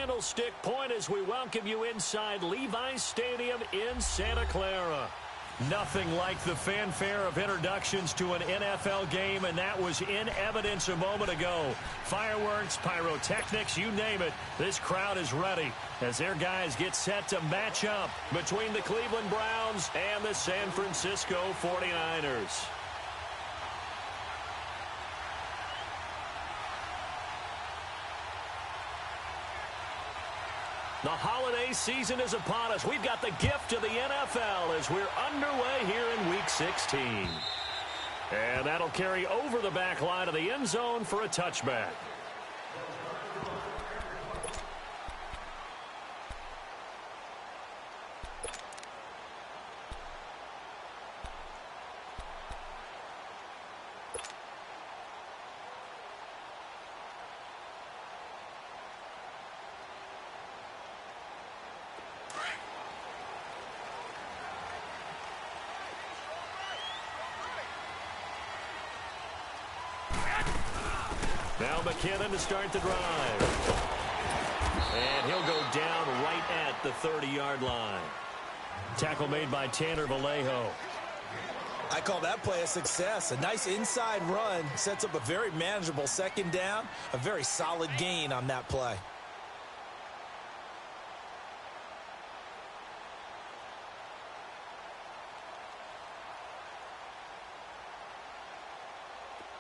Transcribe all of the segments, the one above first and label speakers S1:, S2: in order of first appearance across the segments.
S1: Candlestick Point as we welcome you inside Levi's Stadium in Santa Clara. Nothing like the fanfare of introductions to an NFL game, and that was in evidence a moment ago. Fireworks, pyrotechnics, you name it. This crowd is ready as their guys get set to match up between the Cleveland Browns and the San Francisco 49ers. The holiday season is upon us. We've got the gift of the NFL as we're underway here in Week 16. And that'll carry over the back line of the end zone for a touchback. Now McKinnon to start the drive. And he'll go down right at the 30-yard line. Tackle made by Tanner Vallejo.
S2: I call that play a success. A nice inside run sets up a very manageable second down. A very solid gain on that play.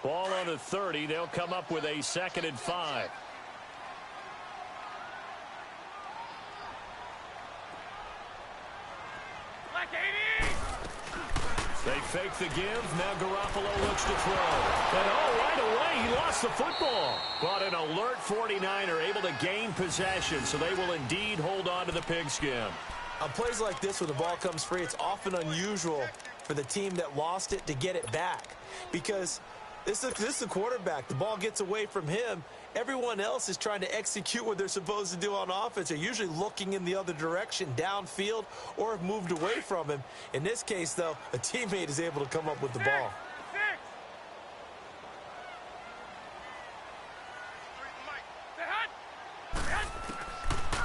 S1: Ball on the 30. They'll come up with a 2nd and 5. They fake the give. Now Garoppolo looks to throw. And right away, he lost the football. But an alert 49er able to gain possession, so they will indeed hold on to the pigskin.
S2: On plays like this, when the ball comes free, it's often unusual for the team that lost it to get it back. Because this is the quarterback. The ball gets away from him. Everyone else is trying to execute what they're supposed to do on offense. They're usually looking in the other direction, downfield, or have moved away from him. In this case, though, a teammate is able to come up with the ball.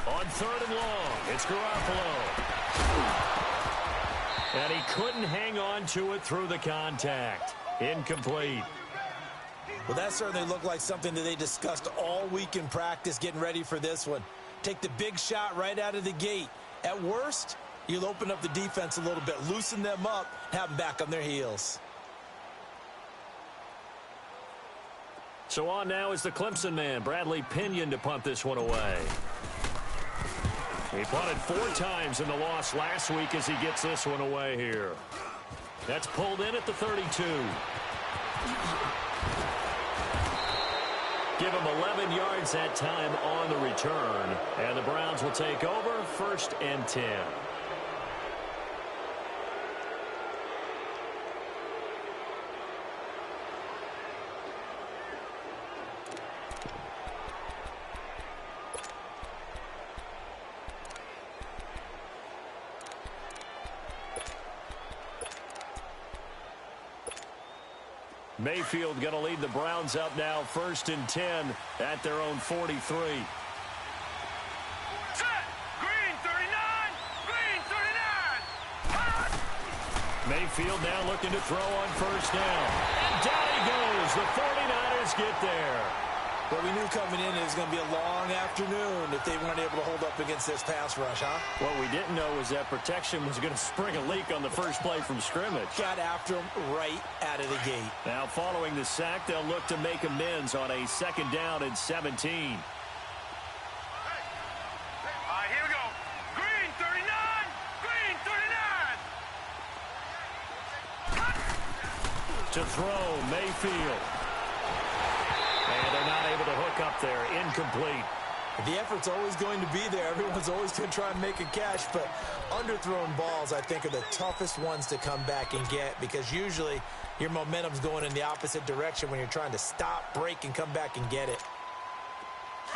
S1: On 3rd and long, it's Garoppolo. And he couldn't hang on to it through the contact. Incomplete.
S2: Well, that certainly looked like something that they discussed all week in practice getting ready for this one. Take the big shot right out of the gate. At worst, you'll open up the defense a little bit, loosen them up, have them back on their heels.
S1: So on now is the Clemson man, Bradley Pinion, to punt this one away. He punted 4 times in the loss last week as he gets this one away here. That's pulled in at the 32. Give him 11 yards that time on the return. And the Browns will take over 1st and 10. Mayfield going to lead the Browns up now 1st and 10 at their own 43.
S3: Set! Green 39! Green 39!
S1: Mayfield now looking to throw on 1st down. And down he goes. The 49ers get there.
S2: Well, we knew coming in it was going to be a long afternoon if they weren't able to hold up against this pass rush, huh?
S1: What we didn't know was that protection was going to spring a leak on the first play from scrimmage.
S2: Got after him right out of the gate.
S1: Now following the sack, they'll look to make amends on a 2nd down and 17.
S3: Here we go. Green 39! Green 39!
S1: To throw, Mayfield. And they're not able to hook up there. Incomplete.
S2: The effort's always going to be there. Everyone's always going to try and make a catch, but underthrown balls, I think, are the toughest ones to come back and get because usually your momentum's going in the opposite direction when you're trying to stop, break, and come back and get it.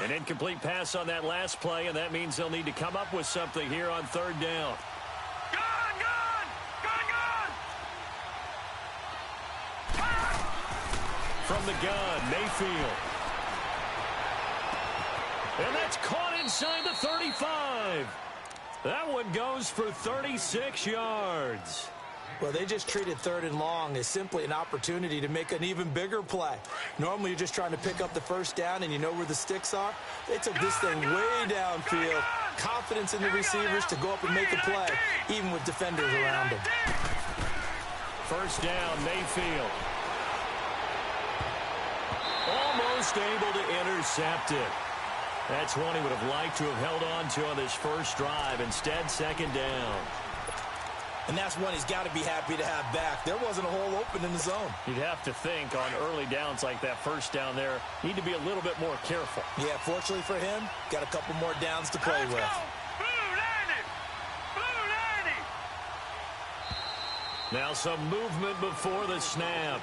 S1: An incomplete pass on that last play, and that means they'll need to come up with something here on 3rd down.
S3: Gun!
S1: From the gun, Mayfield. And that's caught in inside the 35. That one goes for 36 yards.
S2: Well, they just treated 3rd and long as simply an opportunity to make an even bigger play. Normally, you're just trying to pick up the first down and you know where the sticks are. They took this thing way downfield. Confidence in the receivers to go up and make a play, even with defenders around them.
S1: First down, Mayfield. Almost able to intercept it. That's one he would have liked to have held on to on this first drive. Instead, second down.
S2: And that's one he's got to be happy to have back. There wasn't a hole open in the zone.
S1: You'd have to think on early downs like that first down there, need to be a little bit more careful.
S2: Yeah, fortunately for him, got a couple more downs to play with.
S3: Blue 90! Blue 90!
S1: Now some movement before the snap.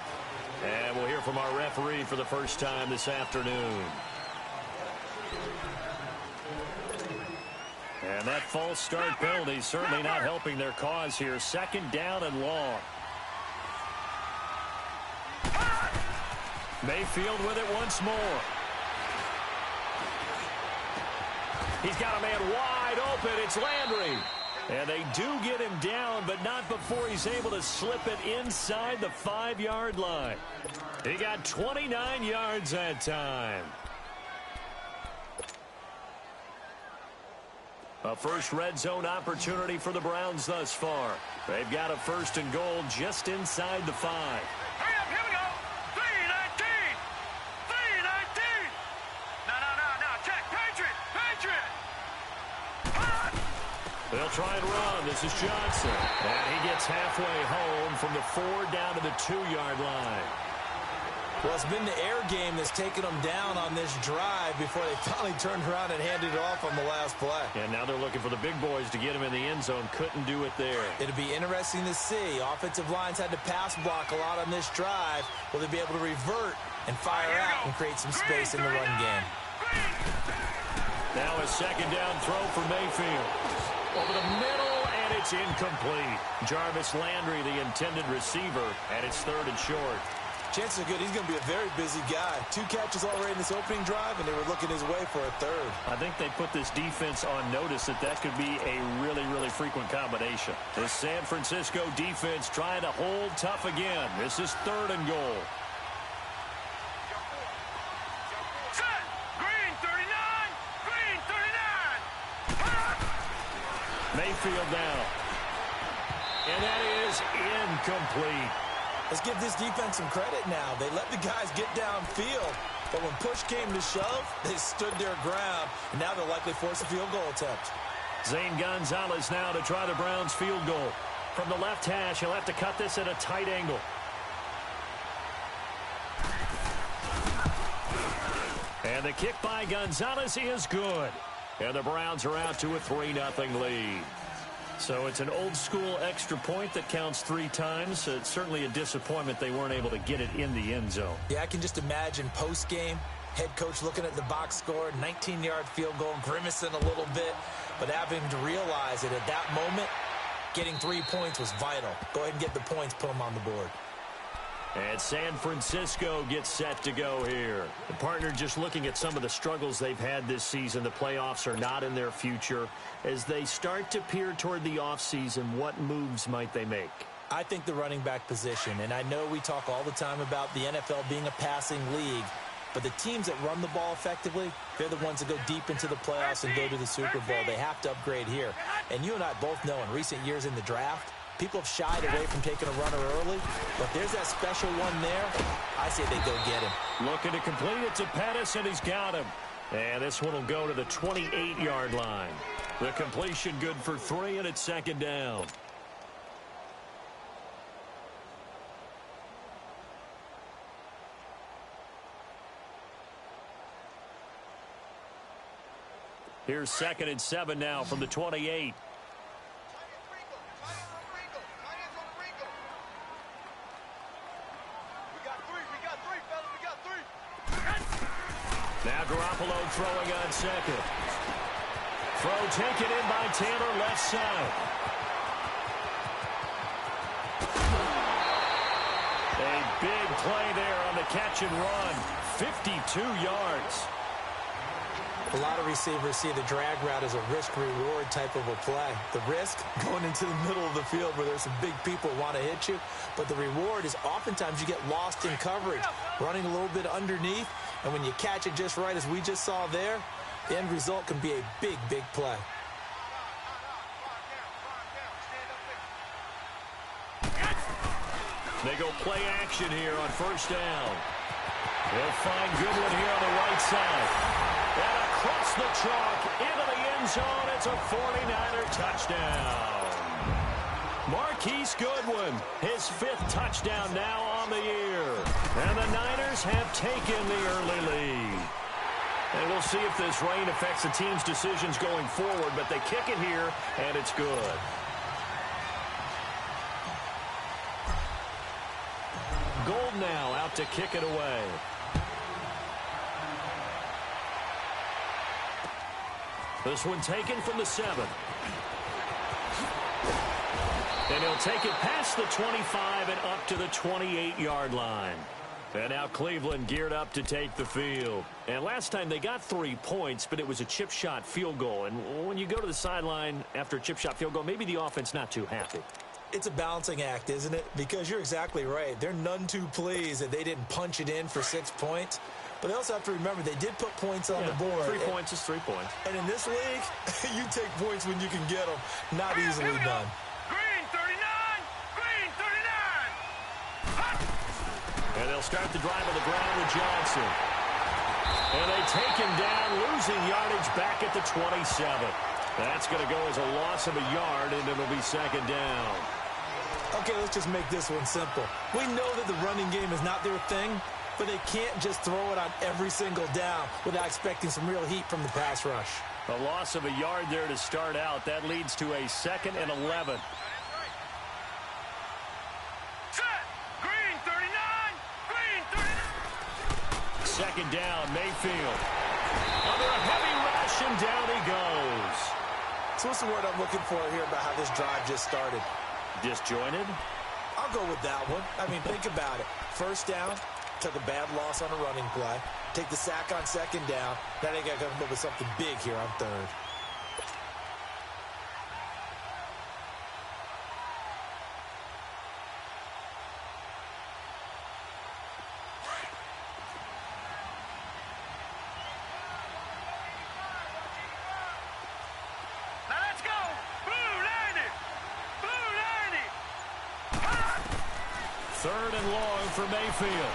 S1: And we'll hear from our referee for the first time this afternoon. And that false start penalty certainly not helping their cause here. Second down and long. Mayfield with it once more. He's got a man wide open. It's Landry. And they do get him down, but not before he's able to slip it inside the 5-yard line. He got 29 yards that time. A first red zone opportunity for the Browns thus far. They've got a 1st and goal just inside the 5.
S3: Hurry up, here we go. 319! 319! No. Check. Patriot!
S1: They'll try and run. This is Johnson. And he gets halfway home from the 4 down to the 2-yard line.
S2: Well, it's been the air game that's taken them down on this drive before they finally turned around and handed it off on the last play.
S1: And now they're looking for the big boys to get him in the end zone. Couldn't do it there.
S2: It'll be interesting to see. Offensive lines had to pass block a lot on this drive. Will they be able to revert and fire out and create some space in the run game?
S1: Now a second down throw for Mayfield. Over the middle, and it's incomplete. Jarvis Landry, the intended receiver, and it's 3rd and short.
S2: Chances are good he's going to be a very busy guy. 2 catches already in this opening drive, and they were looking his way for a 3rd.
S1: I think they put this defense on notice that could be a really, really frequent combination. The San Francisco defense trying to hold tough again. This is 3rd and goal.
S3: Set! Green 39! Green 39!
S1: Mayfield now. And that is incomplete.
S2: Let's give this defense some credit now. They let the guys get downfield, but when push came to shove, they stood their ground, and now they'll likely force a field goal attempt.
S1: Zane Gonzalez now to try the Browns field goal. From the left hash, he'll have to cut this at a tight angle. And the kick by Gonzalez is good. And the Browns are out to a 3-0 lead. So it's an old-school extra point that counts 3 times. It's certainly a disappointment they weren't able to get it in the end zone.
S2: Yeah, I can just imagine post-game, head coach looking at the box score, 19-yard field goal, grimacing a little bit, but having to realize that at that moment, getting 3 points was vital. Go ahead and get the points, put them on the board.
S1: And San Francisco gets set to go here. The partner just looking at some of the struggles they've had this season. The playoffs are not in their future. As they start to peer toward the offseason, what moves might they make?
S2: I think the running back position, and I know we talk all the time about the NFL being a passing league, but the teams that run the ball effectively, they're the ones that go deep into the playoffs and go to the Super Bowl. They have to upgrade here. And you and I both know in recent years in the draft, people have shied away from taking a runner early, but there's that special one there. I say they go get him.
S1: Looking to complete it to Pettis, and he's got him. And this one will go to the 28-yard line. The completion good for 3, and it's second down. Here's 2nd and 7 now from the 28. Now Garoppolo throwing on 2nd. Throw taken in by Taylor left side. A big play there on the catch and run. 52 yards.
S2: A lot of receivers see the drag route as a risk-reward type of a play. The risk, going into the middle of the field where there's some big people who want to hit you. But the reward is oftentimes you get lost in coverage, running a little bit underneath. And when you catch it just right, as we just saw there, the end result can be a big, big play.
S1: They go play action here on first down. They'll find Goodwin here on the right side. And across the chalk into the end zone. It's a 49er touchdown. Marquise Goodwin, his 5th touchdown now on the year. And the Niners have taken the early lead. And we'll see if this rain affects the team's decisions going forward, but they kick it here, and it's good. Gold now out to kick it away. This one taken from the 7. And he'll take it past the 25 and up to the 28-yard line. And now Cleveland geared up to take the field. And last time they got 3 points, but it was a chip shot field goal. And when you go to the sideline after a chip shot field goal, maybe the offense not too happy.
S2: It's a balancing act, isn't it? Because you're exactly right. They're none too pleased that they didn't punch it in for 6 points. But they also have to remember they did put points on the board.
S1: 3 points is 3 points.
S2: And in this league, you take points when you can get them. Not easily done.
S3: Green 39! Green 39!
S1: And they'll start the drive on the ground with Johnson. And they take him down, losing yardage back at the 27. That's going to go as a loss of a yard, and it'll be 2nd down.
S2: Okay, let's just make this one simple. We know that the running game is not their thing, but they can't just throw it on every single down without expecting some real heat from the pass rush.
S1: A loss of a yard there to start out. That leads to a 2nd and 11.
S3: Set! Green 39! Green 39!
S1: 2nd down, Mayfield. Under a heavy rush, and down he goes.
S2: So what's the word I'm looking for here about how this drive just started?
S1: Disjointed?
S2: I'll go with that one. I mean, think about it. First down, took a bad loss on a running play. Take the sack on 2nd down. Now they got to come up with something big here on 3rd.
S3: Now let's go! Blue 90! Blue 90!
S1: 3rd and long for Mayfield.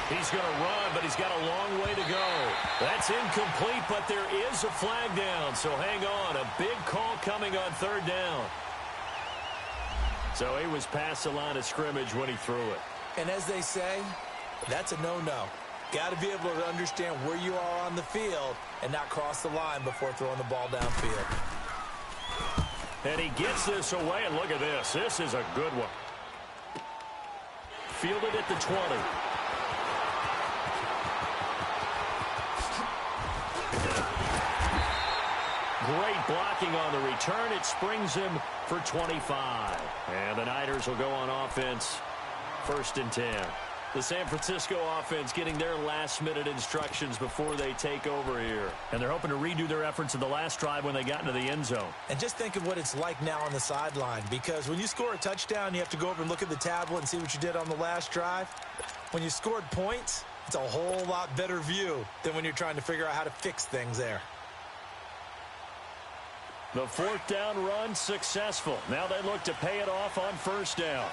S1: He's going to run, but he's got a long way to go. That's incomplete, but there is a flag down, so hang on. A big call coming on 3rd down. So he was past the line of scrimmage when he threw it.
S2: And as they say, that's a no-no. Got to be able to understand where you are on the field and not cross the line before throwing the ball downfield.
S1: And he gets this away, and look at this. This is a good one. Fielded at the 20. Great blocking on the return. It springs him for 25. And the Niners will go on offense, 1st and 10. The San Francisco offense getting their last-minute instructions before they take over here. And they're hoping to redo their efforts in the last drive when they got into the end zone.
S2: And just think of what it's like now on the sideline, because when you score a touchdown, you have to go over and look at the tablet and see what you did on the last drive. When you scored points, it's a whole lot better view than when you're trying to figure out how to fix things there.
S1: The 4th down run successful. Now they look to pay it off on 1st down.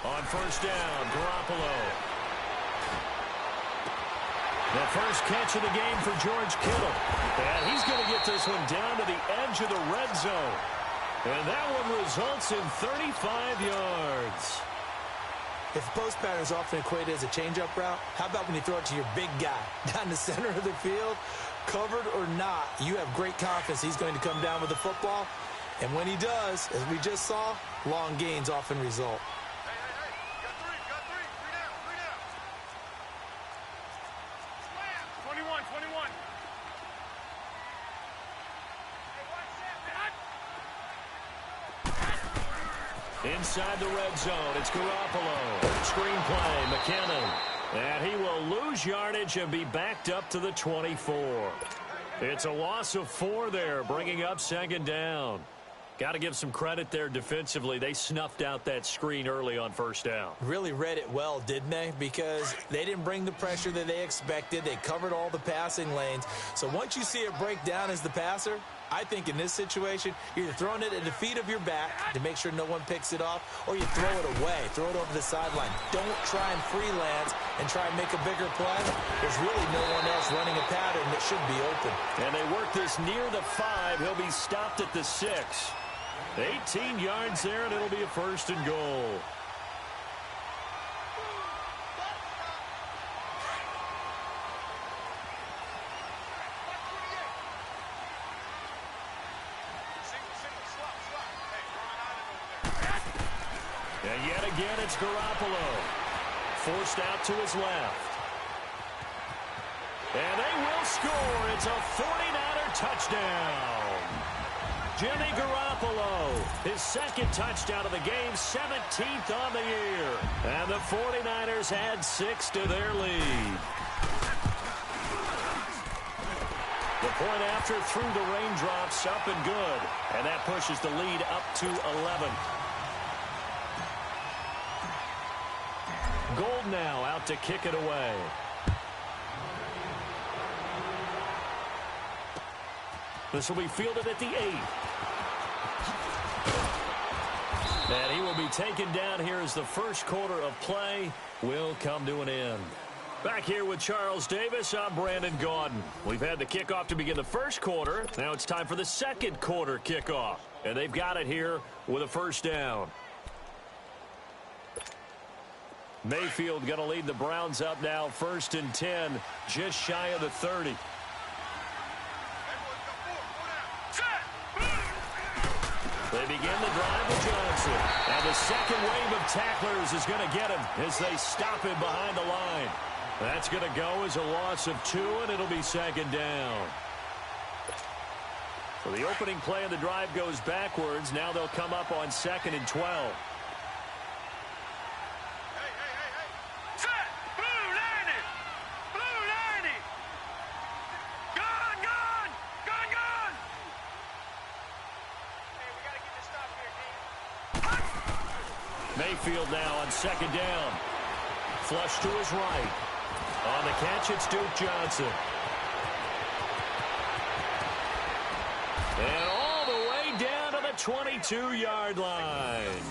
S1: On 1st down, Garoppolo. The first catch of the game for George Kittle. And he's going to get this one down to the edge of the red zone. And that one results in 35 yards.
S2: If the post pattern is often equated as a change-up route, how about when you throw it to your big guy down the center of the field? Covered or not, you have great confidence he's going to come down with the football. And when he does, as we just saw, long gains often result.
S3: Got three down. 21.
S1: Inside the red zone, it's Garoppolo. Screen play, McKinnon. And he will lose yardage and be backed up to the 24. It's a loss of 4 there, bringing up second down. Got to give some credit there defensively. They snuffed out that screen early on first down.
S2: Really read it well, didn't they? Because they didn't bring the pressure that they expected. They covered all the passing lanes. So once you see it break down as the passer, I think in this situation, you're either throwing it at the feet of your back to make sure no one picks it off, or you throw it away, throw it over the sideline. Don't try and freelance and try and make a bigger play. There's really no one else running a pattern that should be open.
S1: And they work this near the 5. He'll be stopped at the 6. 18 yards there, and it'll be a first and goal. And yet again, it's Garoppolo. Forced out to his left. And they will score. It's a 49er touchdown. Jimmy Garoppolo, his second touchdown of the game, 17th on the year. And the 49ers add 6 to their lead. The point after through the raindrops, up and good. And that pushes the lead up to 11. Gold now out to kick it away. This will be fielded at the 8. And he will be taken down here as the first quarter of play will come to an end. Back here with Charles Davis, I'm Brandon Gaudin. We've had the kickoff to begin the first quarter. Now it's time for the second quarter kickoff. And they've got it here with a first down. Mayfield going to lead the Browns up now, 1st and 10, just shy of the 30. They begin the drive with Johnson. And the second wave of tacklers is going to get him as they stop him behind the line. That's going to go as a loss of 2, and it'll be second down. So the opening play of the drive goes backwards. Now they'll come up on 2nd and 12. Mayfield now on 2nd down. Flush to his right. On the catch, it's Duke Johnson. And all the way down to the 22-yard line.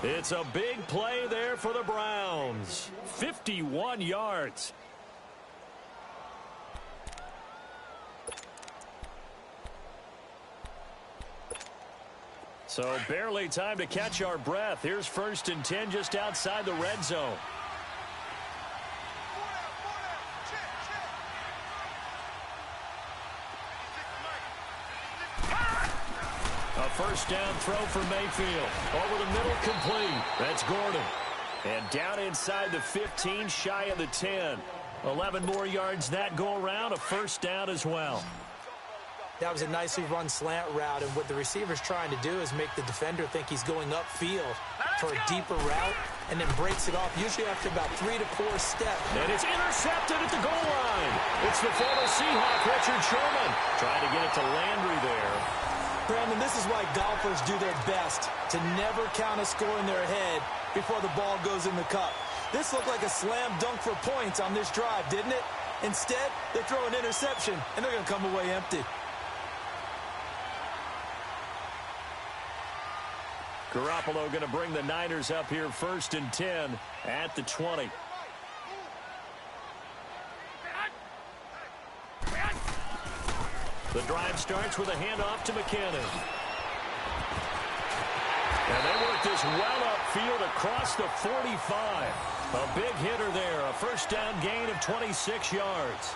S1: It's a big play there for the Browns. 51 yards. So barely time to catch our breath. Here's 1st and 10 just outside the red zone. A first down throw for Mayfield. Over the middle, complete. That's Gordon. And down inside the 15, shy of the 10. 11 more yards that go around. A first down as well.
S2: That was a nicely run slant route, and what the receiver's trying to do is make the defender think he's going upfield for a deeper route, and then breaks it off, usually after about 3 to 4 steps.
S1: And it's intercepted at the goal line. It's the former Seahawk, Richard Sherman, trying to get it to Landry there.
S2: Brandon, this is why golfers do their best to never count a score in their head before the ball goes in the cup. This looked like a slam dunk for points on this drive, didn't it? Instead, they throw an interception, and they're going to come away empty.
S1: Garoppolo going to bring the Niners up here 1st and 10 at the 20. The drive starts with a handoff to McKinnon. And they work this well upfield across the 45. A big hitter there, a first down gain of 26 yards.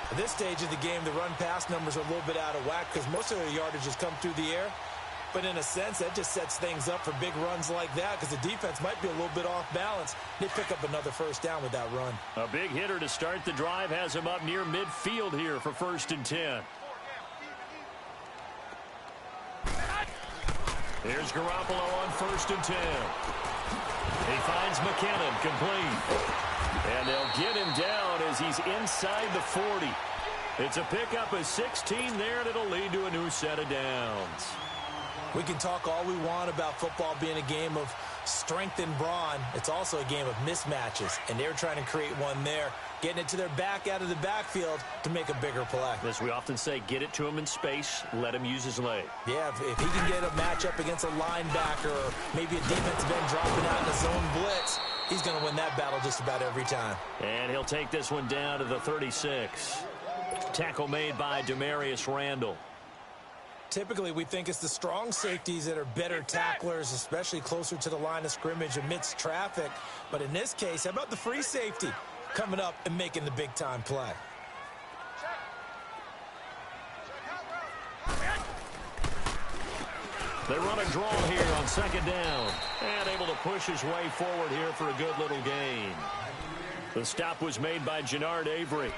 S2: At this stage of the game, the run-pass numbers are a little bit out of whack because most of their yardage has come through the air. But in a sense, that just sets things up for big runs like that because the defense might be a little bit off balance. They pick up another first down with that run.
S1: A big hitter to start the drive has him up near midfield here for 1st and 10. Here's Garoppolo on 1st and 10. He finds McKinnon, complete. And they'll get him down as he's inside the 40. It's a pickup of 16 there, and it'll lead to a new set of downs.
S2: We can talk all we want about football being a game of strength and brawn. It's also a game of mismatches, and they're trying to create one there, getting it to their back out of the backfield to make a bigger play.
S1: As we often say, get it to him in space, let him use his leg.
S2: Yeah, if he can get a matchup against a linebacker or maybe a defensive end dropping out in a zone blitz, he's going to win that battle just about every time.
S1: And he'll take this one down to the 36. Tackle made by Demarius Randall.
S2: Typically, we think it's the strong safeties that are better tacklers, especially closer to the line of scrimmage amidst traffic. But in this case, how about the free safety coming up and making the big-time play?
S1: They run a draw here on 2nd down. And able to push his way forward here for a good little gain. The stop was made by Jannard Avery.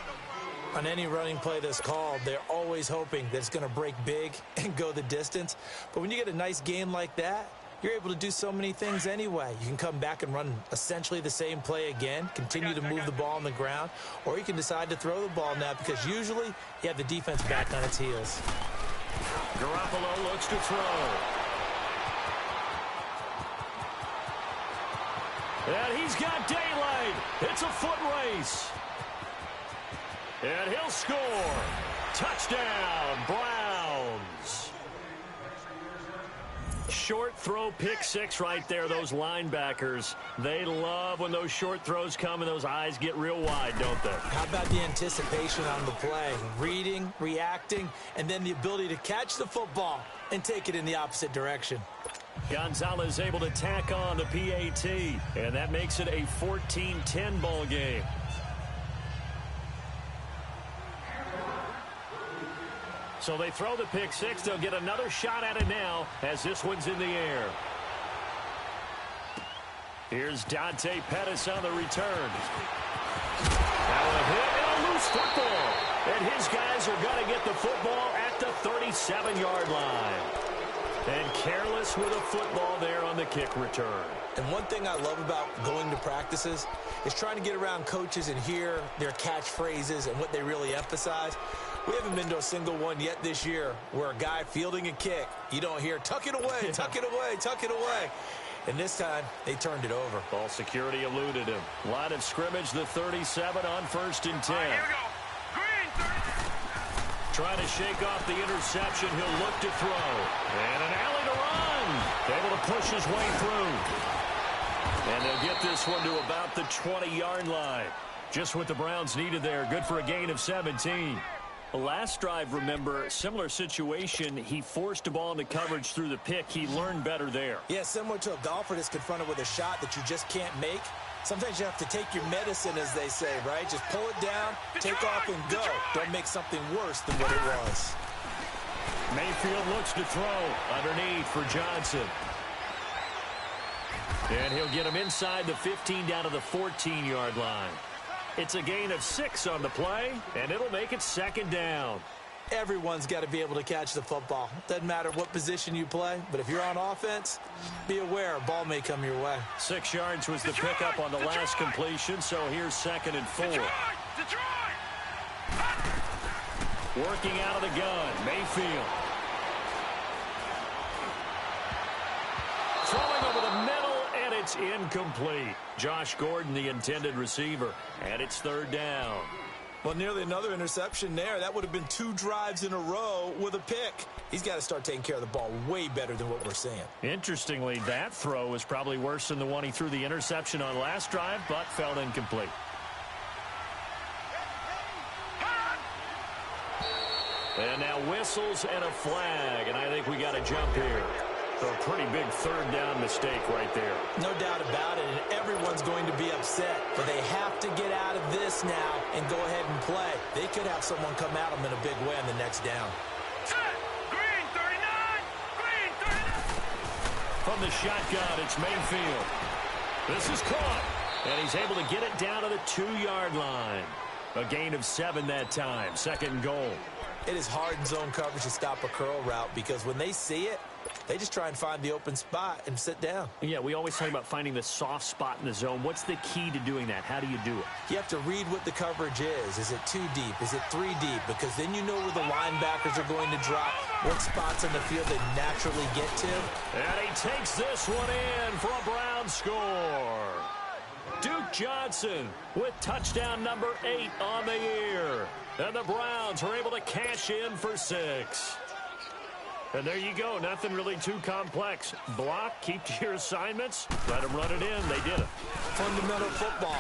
S2: On any running play that's called, they're always hoping that it's going to break big and go the distance. But when you get a nice game like that, you're able to do so many things anyway. You can come back and run essentially the same play again, continue to move the ball on the ground, or you can decide to throw the ball now because usually you have the defense back on its heels.
S1: Garoppolo looks to throw. And he's got daylight. It's a foot race. And he'll score. Touchdown, Browns. Short throw, pick six right there. Those linebackers, they love when those short throws come and those eyes get real wide, don't they?
S2: How about the anticipation on the play? Reading, reacting, and then the ability to catch the football and take it in the opposite direction.
S1: Gonzalez able to tack on the PAT, and that makes it a 14-10 ball game. So they throw the pick six. They'll get another shot at it now as this one's in the air. Here's Dante Pettis on the return. Now a hit and a loose football. And his guys are going to get the football at the 37-yard line. And careless with a football there on the kick return.
S2: And one thing I love about going to practices is trying to get around coaches and hear their catchphrases and what they really emphasize. We haven't been to a single one yet this year where a guy fielding a kick, you don't hear, tuck it away, tuck it away, tuck it away. And this time, they turned it over.
S1: Ball security eluded him. Line of scrimmage, the 37 on 1st and 10.
S3: All right, here we go. Green, 30.
S1: Trying to shake off the interception. He'll look to throw. And an alley to run. Able to push his way through. And they'll get this one to about the 20-yard line. Just what the Browns needed there. Good for a gain of 17. The last drive, remember, similar situation. He forced the ball into coverage through the pick. He learned better there.
S2: Yeah, similar to a golfer that's confronted with a shot that you just can't make. Sometimes you have to take your medicine, as they say, right? Just pull it down, take off, and go. Don't make something worse than what it was.
S1: Mayfield looks to throw underneath for Johnson. And he'll get him inside the 15 down to the 14-yard line. It's a gain of 6 on the play, and it'll make it 2nd down.
S2: Everyone's got to be able to catch the football. Doesn't matter what position you play, but if you're on offense, be aware a ball may come your way.
S1: 6 yards was the pickup on the last completion, so here's 2nd and 4.
S3: Detroit!
S1: Working out of the gun, Mayfield. Throwing over the middle, and it's incomplete. Josh Gordon, the intended receiver, and it's 3rd down.
S2: Well, nearly another interception there. That would have been 2 drives in a row with a pick. He's got to start taking care of the ball way better than what we're seeing.
S1: Interestingly, that throw was probably worse than the one he threw the interception on last drive, but fell incomplete. And now whistles and a flag, and I think we got a jump here. So a pretty big 3rd down mistake right there.
S2: No doubt about it, and everyone's going to be upset. But they have to get out of this now and go ahead and play. They could have someone come at them in a big way on the next down.
S3: Set. Green, 39. Green, 39.
S1: From the shotgun, it's Mayfield. This is caught, and he's able to get it down to the 2-yard line. A gain of 7 that time. 2nd and goal.
S2: It is hard in zone coverage to stop a curl route because when they see it, They just try and find the open spot and sit down.
S1: Yeah, we always talk about finding the soft spot in the zone. What's the key to doing that? How do you do it?
S2: You have to read what the coverage is. Is it 2 deep? Is it 3 deep? Because then you know where the linebackers are going to drop, what spots on the field they naturally get to.
S1: And he takes this one in for a Brown score. Duke Johnson with touchdown number 8 on the year. And the Browns are able to cash in for 6. And there you go. Nothing really too complex. Block, keep to your assignments, let them run it in. They did it.
S2: Fundamental football.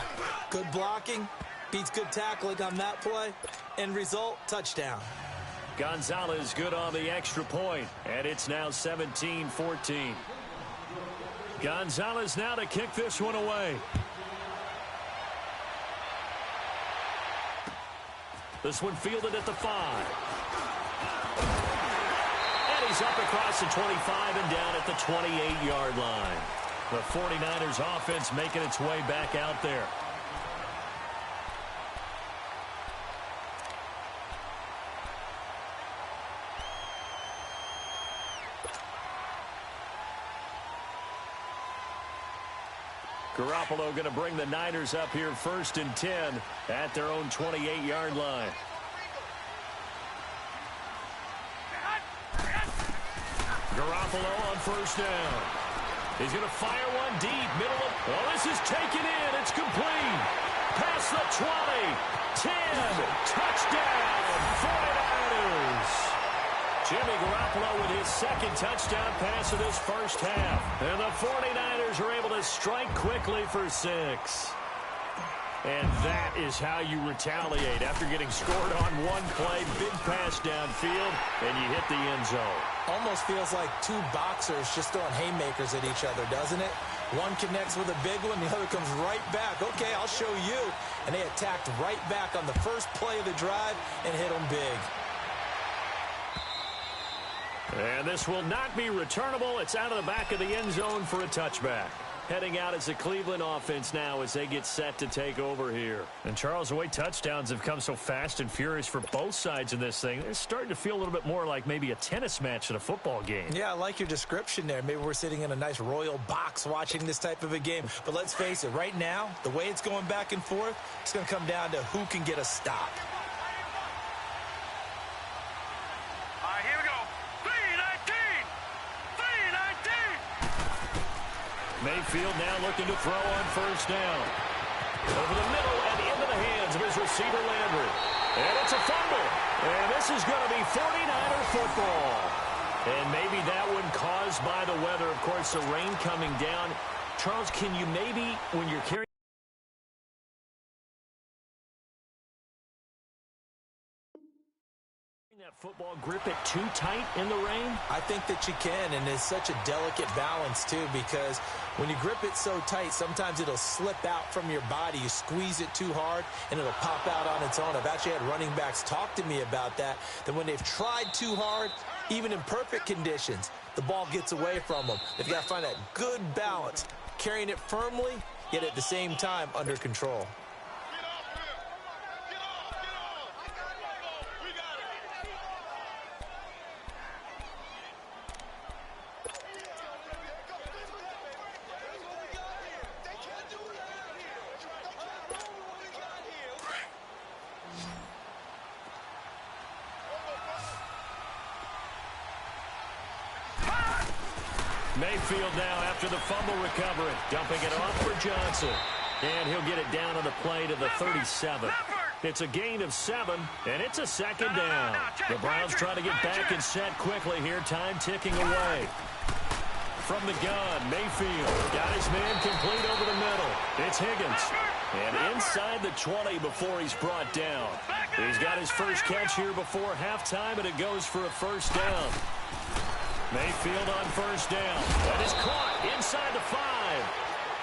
S2: Good blocking beats good tackling on that play. End result, touchdown.
S1: Gonzalez good on the extra point, and it's now 17-14. Gonzalez now to kick this one away. This one fielded at the 5. And he's up across the 25 and down at the 28-yard line. The 49ers offense making its way back out there. Garoppolo going to bring the Niners up here 1st and 10 at their own 28-yard line. Garoppolo on 1st down. He's going to fire one deep, middle of... Oh, this is taken in. It's complete. Past the 20. 10. Touchdown, 49ers. Jimmy Garoppolo with his 2nd touchdown pass of this first half. And the 49ers are able to strike quickly for 6. And that is how you retaliate after getting scored on one play, big pass downfield, and you hit the end zone.
S2: Almost feels like 2 boxers just throwing haymakers at each other, doesn't it? One connects with a big one, the other comes right back. Okay, I'll show you. And they attacked right back on the first play of the drive and hit them big.
S1: And this will not be returnable. It's out of the back of the end zone for a touchback. Heading out as the Cleveland offense now as they get set to take over here. And Charles, the way touchdowns have come so fast and furious for both sides in this thing, it's starting to feel a little bit more like maybe a tennis match in a football game.
S2: Yeah, I like your description there. Maybe we're sitting in a nice royal box watching this type of a game. But let's face it, right now, the way it's going back and forth, it's going to come down to who can get a stop.
S1: Mayfield now looking to throw on 1st down. Over the middle and into the hands of his receiver, Landry. And it's a fumble. And this is going to be 49er football. And maybe that one caused by the weather. Of course, the rain coming down. Charles, can you maybe, when you're carrying that football, grip it too tight in the rain?
S2: I think that you can, and it's such a delicate balance, too, because when you grip it so tight, sometimes it'll slip out from your body. You squeeze it too hard, and it'll pop out on its own. I've actually had running backs talk to me about that when they've tried too hard, even in perfect conditions, the ball gets away from them. They've got to find that good balance, carrying it firmly, yet at the same time under control.
S1: Mayfield now after the fumble recovery, dumping it off for Johnson. And he'll get it down on the play to the 37. It's a gain of 7, and it's a 2nd down. The Browns trying to get back and set quickly here, time ticking away. From the gun, Mayfield got his man complete over the middle. It's Higgins. And inside the 20 before he's brought down. He's got his first catch here before halftime, and it goes for a 1st down. Mayfield on 1st down. That is caught inside the 5.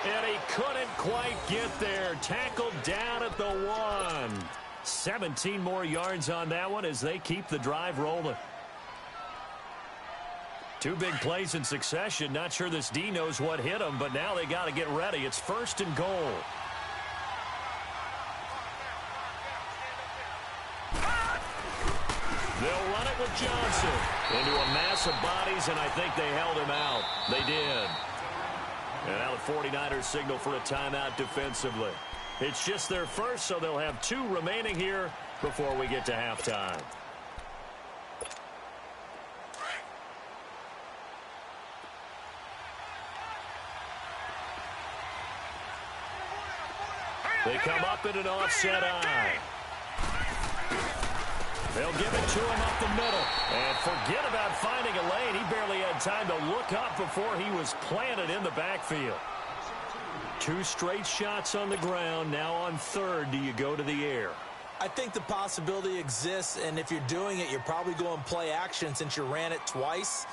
S1: And he couldn't quite get there. Tackled down at the 1. 17 more yards on that one as they keep the drive rolling. 2 big plays in succession. Not sure this D knows what hit him, but now they got to get ready. It's 1st and goal. They'll run it with Johnson into a mass of bodies, and I think they held him out. They did. And now the 49ers signal for a timeout defensively. It's just their first, so they'll have 2 remaining here before we get to halftime. They come up in an offset eye. They'll give it to him up the middle. And forget about finding a lane. He barely had time to look up before he was planted in the backfield. 2 straight shots on the ground. Now on third, do you go to the air?
S2: I think the possibility exists, and if you're doing it, you're probably going play action since you ran it twice.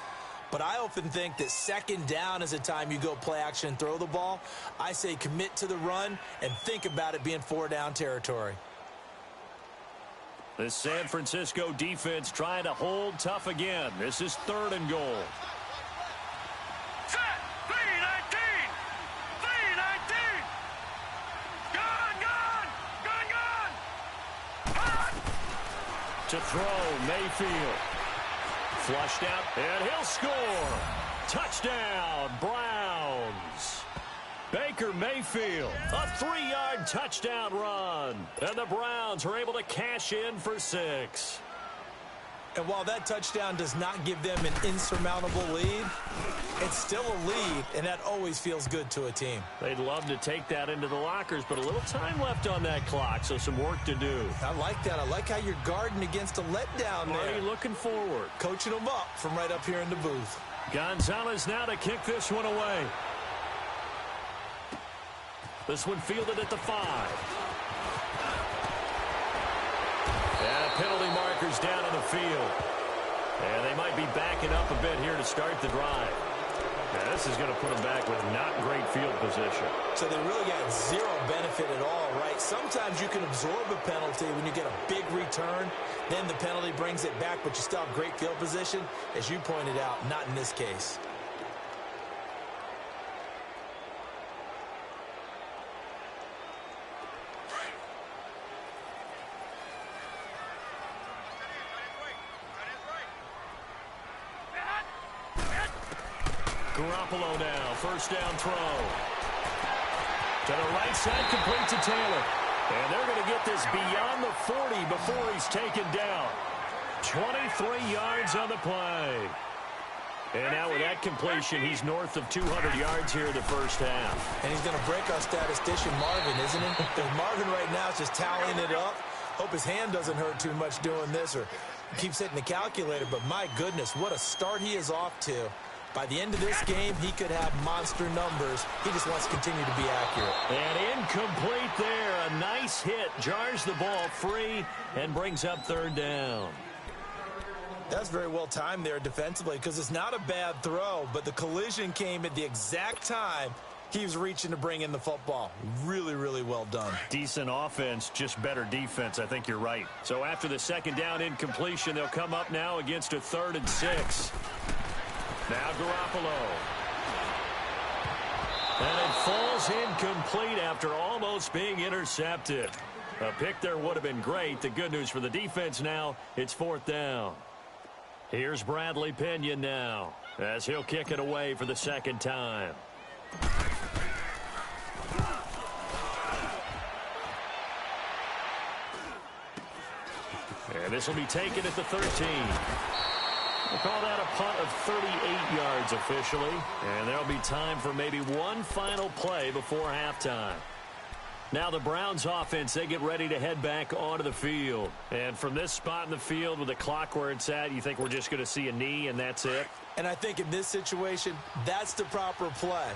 S2: But I often think that second down is a time you go play action and throw the ball. I say commit to the run and think about it being 4-down territory.
S1: The San Francisco defense trying to hold tough again. This is 3rd and goal.
S3: Set. 3-19. 3-19. Gone. Hot.
S1: To throw, Mayfield. Flushed out, and he'll score. Touchdown, Browns. Baker Mayfield, a 3-yard touchdown run. And the Browns are able to cash in for 6.
S2: And while that touchdown does not give them an insurmountable lead, it's still a lead, and that always feels good to a team.
S1: They'd love to take that into the lockers, but a little time left on that clock, so some work to do.
S2: I like that. I like how you're guarding against a letdown there.
S1: Already looking forward.
S2: Coaching them up from right up here in the booth.
S1: Gonzalez now to kick this one away. This one fielded at the 5. And penalty markers down in the field. And they might be backing up a bit here to start the drive. Now this is going to put them back with not great field position.
S2: So they really got 0 benefit at all, right? Sometimes you can absorb a penalty when you get a big return. Then the penalty brings it back, but you still have great field position. As you pointed out, not in this case.
S1: Garoppolo now, first down throw. To the right side, complete to Taylor. And they're going to get this beyond the 40 before he's taken down. 23 yards on the play. And now with that completion, he's north of 200 yards here in the first half.
S2: And he's going to break our statistician Marvin, isn't he? Because Marvin right now is just tallying it up. Hope his hand doesn't hurt too much doing this or keeps hitting the calculator. But my goodness, what a start he is off to. By the end of this game, he could have monster numbers. He just wants to continue to be accurate.
S1: And incomplete there. A nice hit. Jars the ball free and brings up 3rd down.
S2: That's very well timed there defensively because it's not a bad throw, but the collision came at the exact time he was reaching to bring in the football. Really, really well done.
S1: Decent offense, just better defense. I think you're right. So after the second down incompletion, they'll come up now against a 3rd and 6. Now Garoppolo. And it falls incomplete after almost being intercepted. A pick there would have been great. The good news for the defense now, it's 4th down. Here's Bradley Pinion now as he'll kick it away for the second time. And this will be taken at the 13. We'll call that a punt of 38 yards officially. And there'll be time for maybe one final play before halftime. Now the Browns offense, they get ready to head back onto the field. And from this spot in the field with the clock where it's at, you think we're just going to see a knee and that's it?
S2: And I think in this situation, that's the proper play.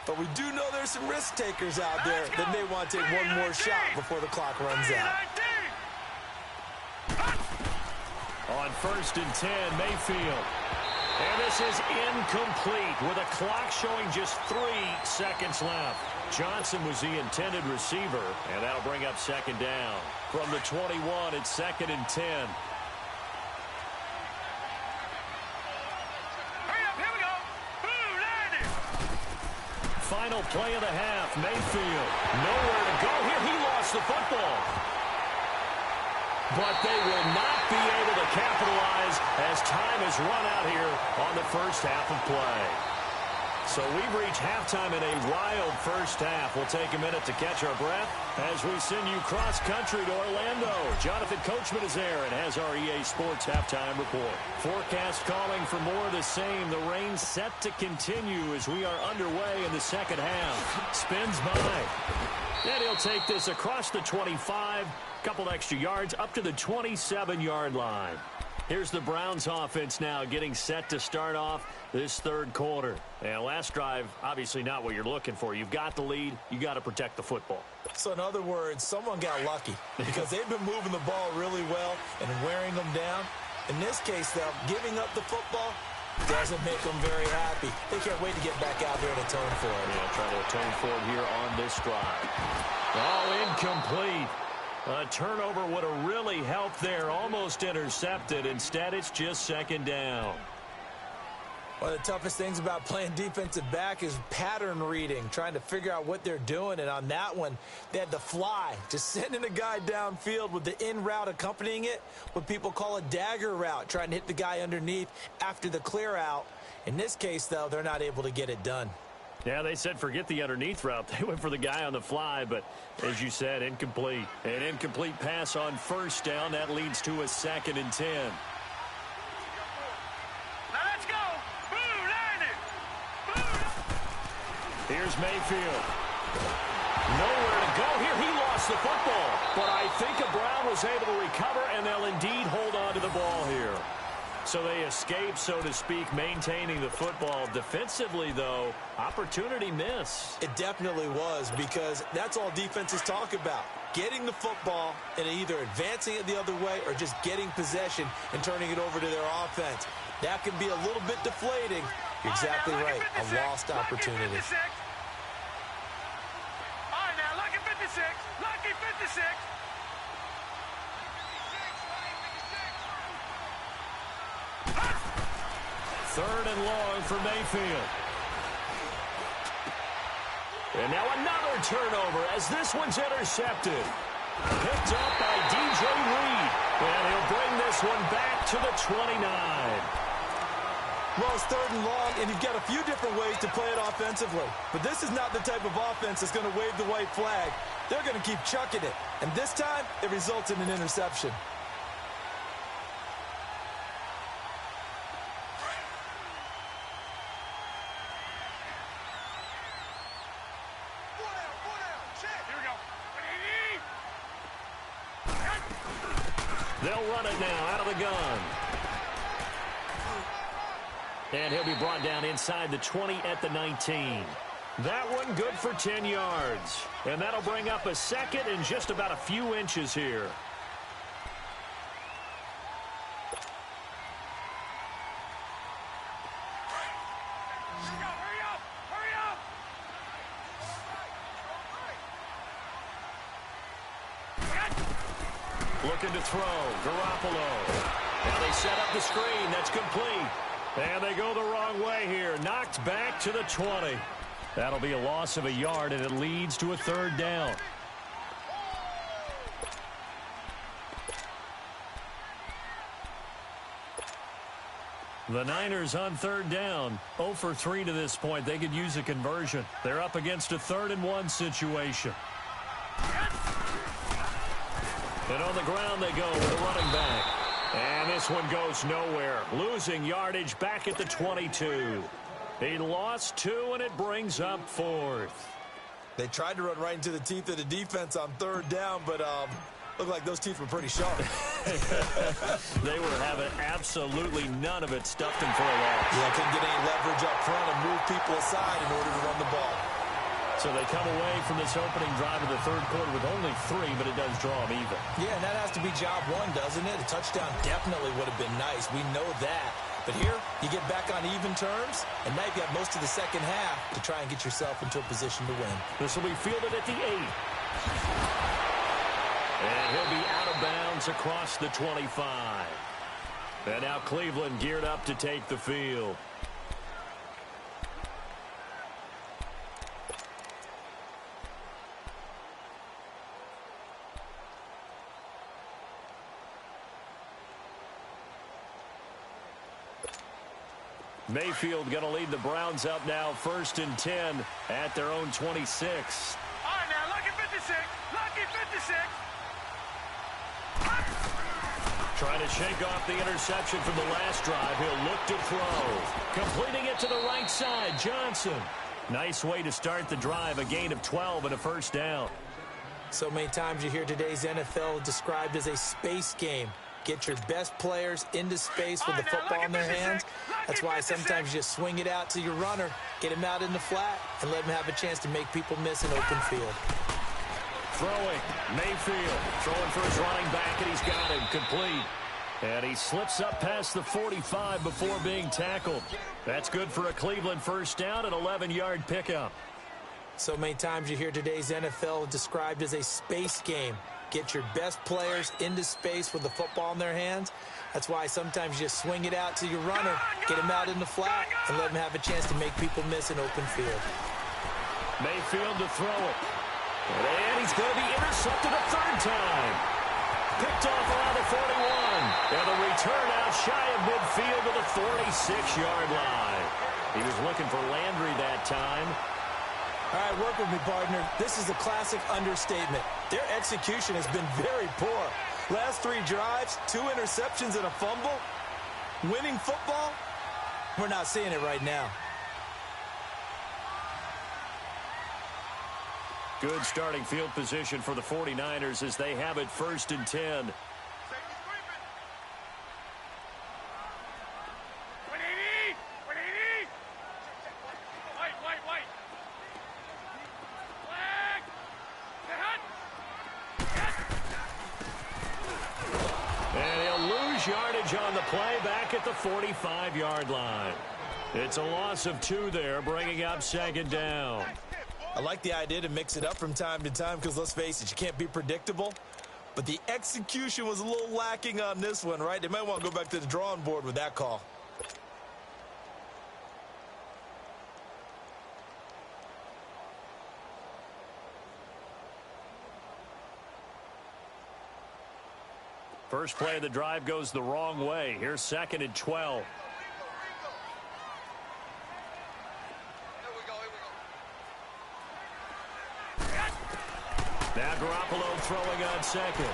S2: But we do know there's some risk takers out there that may want to take one more shot before the clock runs out.
S1: On 1st and 10, Mayfield. And this is incomplete with a clock showing just 3 seconds left. Johnson was the intended receiver, and that'll bring up 2nd down. From the 21, it's 2nd and 10.
S3: Hurry up, here we go. Blue landed.
S1: Final play of the half, Mayfield. Nowhere to go here. He lost the football. But they will not be able to capture as time has run out here on the first half of play. So we've reached halftime in a wild first half. We'll take a minute to catch our breath as we send you cross-country to Orlando. Jonathan Coachman is there and has our EA Sports halftime report. Forecast calling for more of the same. The rain set to continue as we are underway in the second half. Spins by. And he'll take this across the 25. Couple extra yards up to the 27-yard line. Here's the Browns offense now getting set to start off this third quarter. And last drive, obviously not what you're looking for. You've got the lead. You got to protect the football.
S2: So in other words, someone got lucky because they've been moving the ball really well and wearing them down. In this case, though, giving up the football doesn't make them very happy. They can't wait to get back out here and atone for it.
S1: Yeah, try to atone for it here on this drive. All incomplete. A turnover would have really helped there. Almost intercepted. Instead, it's just second down.
S2: One of the toughest things about playing defensive back is pattern reading, trying to figure out what they're doing. And on that one, they had to fly, just sending a guy downfield with the in route accompanying it, what people call a dagger route, trying to hit the guy underneath after the clear out. In this case, though, they're not able to get it done.
S1: Yeah, they said forget the underneath route. They went for the guy on the fly, but as you said, incomplete. An incomplete pass on first down. That leads to a 2nd and 10.
S3: Now let's go. Boo, line it. Boo.
S1: Here's Mayfield. Nowhere to go here. He lost the football, but I think a Brown was able to recover, and they'll indeed hold on to the ball here. So they escape, so to speak, maintaining the football. Defensively, though, opportunity miss.
S2: It definitely was, because that's all defenses talk about. Getting the football and either advancing it the other way or just getting possession and turning it over to their offense. That can be a little bit deflating. You're exactly right. A lost opportunity.
S3: All right, now, lucky 56. Lucky 56.
S1: Third and long for Mayfield. And now another turnover as this one's intercepted. Picked up by DJ Reed. And he'll bring this one back to the 29.
S2: Well, it's third and long, and you've got a few different ways to play it offensively. But this is not the type of offense that's going to wave the white flag. They're going to keep chucking it. And this time, it results in an interception.
S1: They'll run it now out of the gun. And he'll be brought down inside the 20 at the 19. That one good for 10 yards. And that'll bring up a 2nd and just about a few inches here. Looking to throw. Garoppolo. Now they set up the screen. That's complete. And they go the wrong way here. Knocked back to the 20. That'll be a loss of a yard, and it leads to a 3rd down. The Niners on 3rd down. 0 for 3 to this point. They could use a conversion. They're up against a 3rd and 1 situation. And on the ground they go with a running back. And this one goes nowhere. Losing yardage back at the 22. He lost 2, and it brings up 4th.
S2: They tried to run right into the teeth of the defense on 3rd down, but looked like those teeth were pretty sharp.
S1: They were having absolutely none of it, stuffed him for a loss.
S2: Yeah, couldn't get any leverage up front and move people aside in order to run the ball.
S1: So they come away from this opening drive of the third quarter with only 3, but it does draw them even.
S2: Yeah, and that has to be job one, doesn't it? A touchdown definitely would have been nice. We know that. But here, you get back on even terms, and now you've got most of the second half to try and get yourself into a position to win.
S1: This will be fielded at the 8. And he'll be out of bounds across the 25. And now Cleveland geared up to take the field. Mayfield going to lead the Browns up now 1st and 10 at their own 26.
S3: All right, now, lucky 56. Lucky 56.
S1: Trying to shake off the interception from the last drive. He'll look to throw. Completing it to the right side, Johnson. Nice way to start the drive, a gain of 12 and a first down.
S2: So many times you hear today's NFL described as a space game. Get your best players into space with the football in their hands. That's why sometimes you just swing it out to your runner, get him out in the flat, and let him have a chance to make people miss an open field.
S1: Throwing, Mayfield, throwing for his running back, and he's got him complete. And he slips up past the 45 before being tackled. That's good for a Cleveland first down, an 11-yard pickup.
S2: So many times you hear today's NFL described as a space game. Get your best players into space with the football in their hands. That's why sometimes you just swing it out to your runner, get him out in the flat, and let him have a chance to make people miss an open field.
S1: Mayfield to throw it. And he's going to be intercepted a third time. Picked off around the 41. And the return out shy of midfield to the 46-yard line. He was looking for Landry that time.
S2: All right, work with me, partner. This is a classic understatement. Their execution has been very poor. Last 3 drives, 2 interceptions and a fumble. Winning football? We're not seeing it right now.
S1: Good starting field position for the 49ers as they have it 1st and 10. And he'll lose yardage on the play back at the 45-yard line. It's a loss of 2 there, bringing up 2nd down.
S2: I like the idea to mix it up from time to time because, let's face it, you can't be predictable. But the execution was a little lacking on this one, right? They might want to go back to the drawing board with that call.
S1: First play of the drive goes the wrong way. Here's 2nd and 12. Now Garoppolo throwing on 2nd.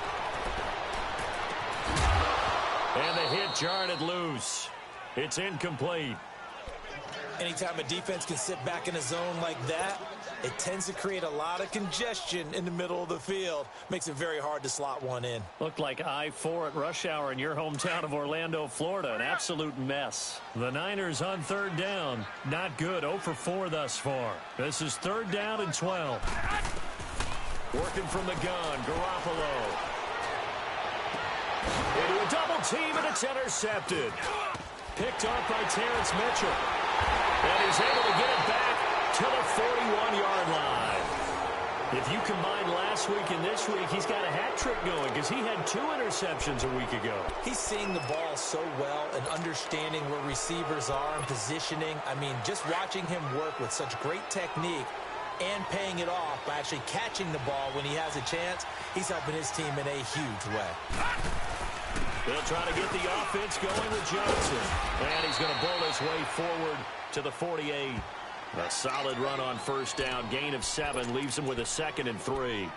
S1: And the hit jarred loose. It's incomplete.
S2: Anytime a defense can sit back in a zone like that, it tends to create a lot of congestion in the middle of the field. Makes it very hard to slot one in.
S1: Looked like I-4 at rush hour in your hometown of Orlando, Florida. An absolute mess. The Niners on 3rd down. Not good. 0 for 4 thus far. This is 3rd down and 12. Working from the gun, Garoppolo. Into a double team, and it's intercepted. Picked off by Terrence Mitchell. And he's able to get it back to the 41-yard line. If you combine last week and this week, he's got a hat trick going because he had 2 interceptions a week ago.
S2: He's seeing the ball so well and understanding where receivers are and positioning. I mean, just watching him work with such great technique and paying it off by actually catching the ball when he has a chance, he's helping his team in a huge way.
S1: They'll try to get the offense going with Johnson. And he's going to bull his way forward to the 48. A solid run on 1st down. Gain of 7 leaves him with a 2nd and 3.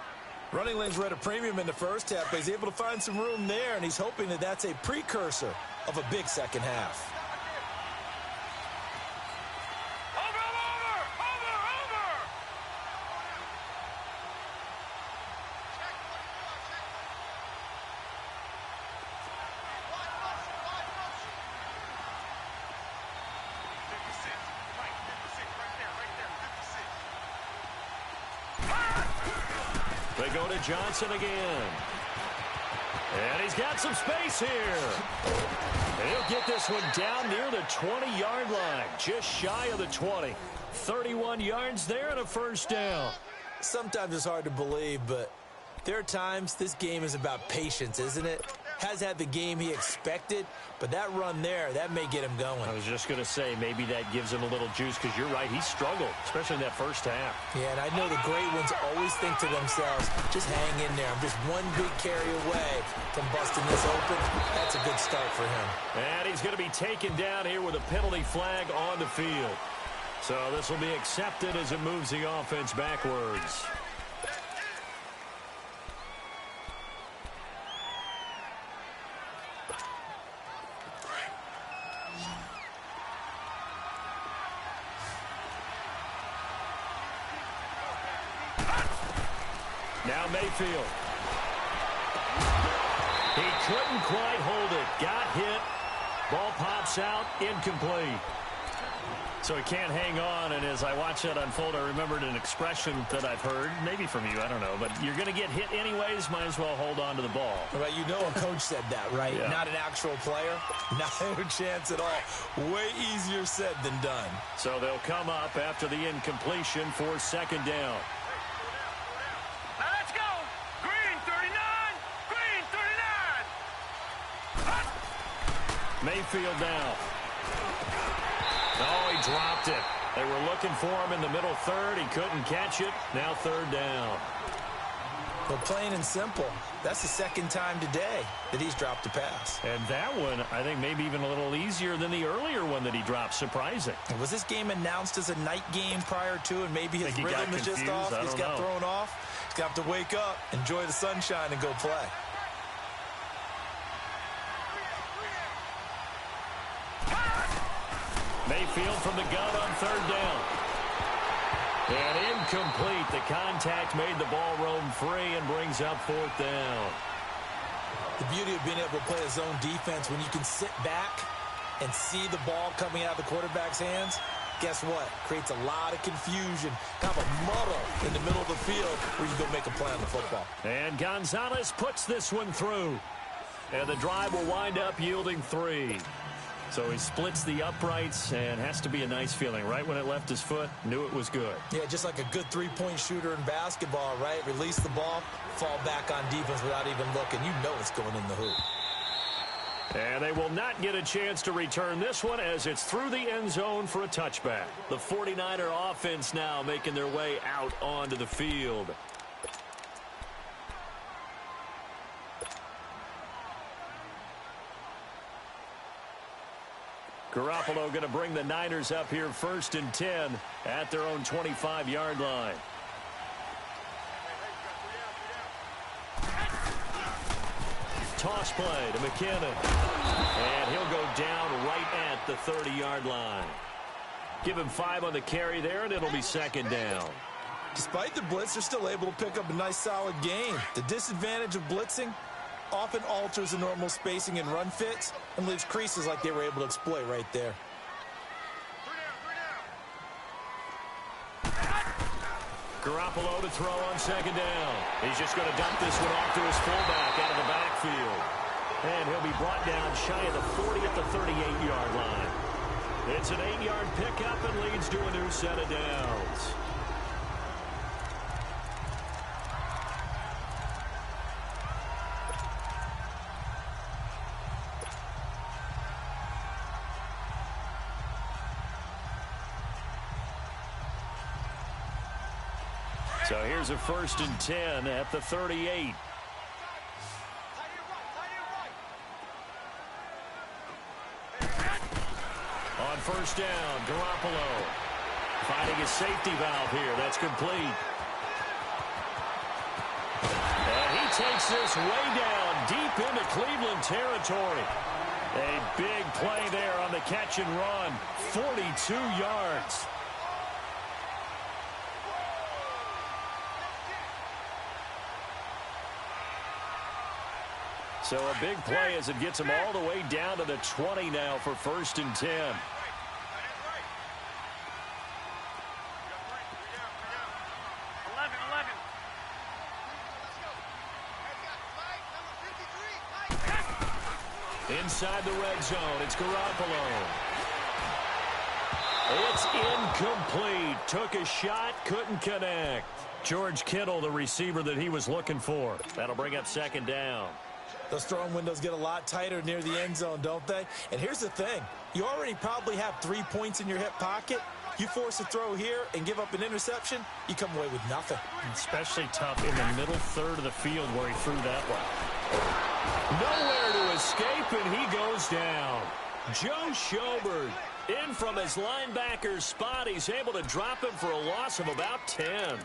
S2: Running lanes were at a premium in the first half, but he's able to find some room there, and he's hoping that that's a precursor of a big second half.
S1: They go to Johnson again. And he's got some space here. And he'll get this one down near the 20-yard line. Just shy of the 20. 31 yards there and a first down.
S2: Sometimes it's hard to believe, but there are times this game is about patience, isn't it? has had the game he expected, but that run there, that may get him going.
S1: I was just going to say, maybe that gives him a little juice, because you're right, he struggled, especially in that first half.
S2: Yeah, and I know the great ones always think to themselves, just hang in there. I'm just one big carry away from busting this open. That's a good start for him.
S1: And he's going to be taken down here with a penalty flag on the field. So this will be accepted as it moves the offense backwards. Now Mayfield. He couldn't quite hold it. Got hit. Ball pops out. Incomplete. So he can't hang on, and as I watch that unfold, I remembered an expression that I've heard, maybe from you, I don't know, but you're going to get hit anyways, might as well hold on to the ball.
S2: Right, you know a coach said that, right?
S1: Yeah.
S2: Not an actual player. Not a chance at all. Way easier said than done.
S1: So they'll come up after the incompletion for second down.
S3: Now let's go. Green 39. Green 39.
S1: Mayfield now. Oh, he dropped it. They were looking for him in the middle third. He couldn't catch it. Now third down.
S2: But plain and simple, that's the second time today that he's dropped a pass.
S1: And that one, I think, maybe even a little easier than the earlier one that he dropped. Surprising.
S2: And was this game announced as a night game prior to, and maybe his
S1: Think he got
S2: rhythm is just
S1: confused?
S2: off?
S1: I
S2: He's
S1: don't
S2: got
S1: know.
S2: thrown off. He's got to wake up, enjoy the sunshine, and go play.
S1: Mayfield from the gun on third down. And incomplete. The contact made the ball roam free and brings up fourth down.
S2: The beauty of being able to play a zone defense, when you can sit back and see the ball coming out of the quarterback's hands, guess what? Creates a lot of confusion, kind of a muddle in the middle of the field where you go make a play on the football.
S1: And Gonzalez puts this one through. And the drive will wind up yielding 3. So he splits the uprights, and has to be a nice feeling. Right when it left his foot, knew it was good.
S2: Yeah, just like a good three-point shooter in basketball, right? Release the ball, fall back on defense without even looking. You know it's going in the hoop.
S1: And they will not get a chance to return this one as it's through the end zone for a touchback. The 49er offense now making their way out onto the field. Garoppolo going to bring the Niners up here first and 10 at their own 25-yard line. Toss play to McKinnon. And he'll go down right at the 30-yard line. Give him 5 on the carry there, and it'll be second down.
S2: Despite the blitz, they're still able to pick up a nice, solid gain. The disadvantage of blitzing often alters the normal spacing and run fits and leaves creases like they were able to exploit right there.
S1: Garoppolo to throw on second down. He's just going to dump this one off to his fullback out of the backfield. And he'll be brought down shy of the 40 at the 38-yard line. It's an 8-yard pickup and leads to a new set of downs. So here's a first and 10 at the 38. On first down, Garoppolo finding his safety valve here. That's complete. And he takes this way down deep into Cleveland territory. A big play there on the catch and run. 42 yards. So a big play as it gets him all the way down to the 20 now for first and 10.
S3: 11, 11.
S1: Inside the red zone, it's Garoppolo. It's incomplete. Took a shot, couldn't connect. George Kittle, the receiver that he was looking for. That'll bring up second down.
S2: Those throwing windows get a lot tighter near the end zone, don't they? And here's the thing. You already probably have 3 points in your hip pocket. You force a throw here and give up an interception, you come away with nothing.
S1: Especially tough in the middle third of the field where he threw that one. Nowhere to escape, and he goes down. Joe Schobert in from his linebacker spot. He's able to drop him for a loss of about 10.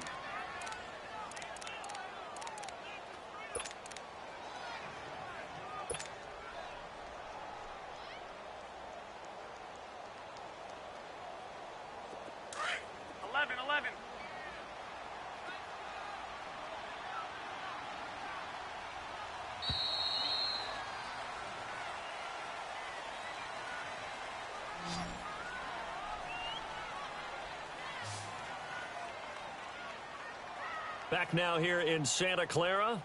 S1: Back now here in Santa Clara.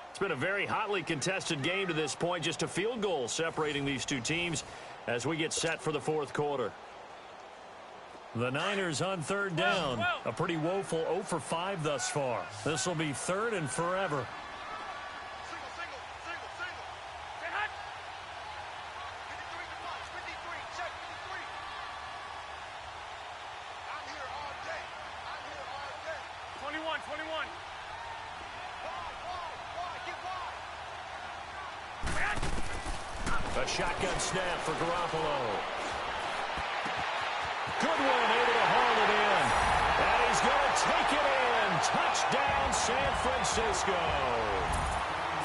S1: It's been a very hotly contested game to this point. Just a field goal separating these two teams as we get set for the fourth quarter. The Niners on third down. A pretty woeful 0 for 5 thus far. This will be third and forever. A shotgun snap for Garoppolo. Goodwin able to haul it in. And he's going to take it in. Touchdown, San Francisco.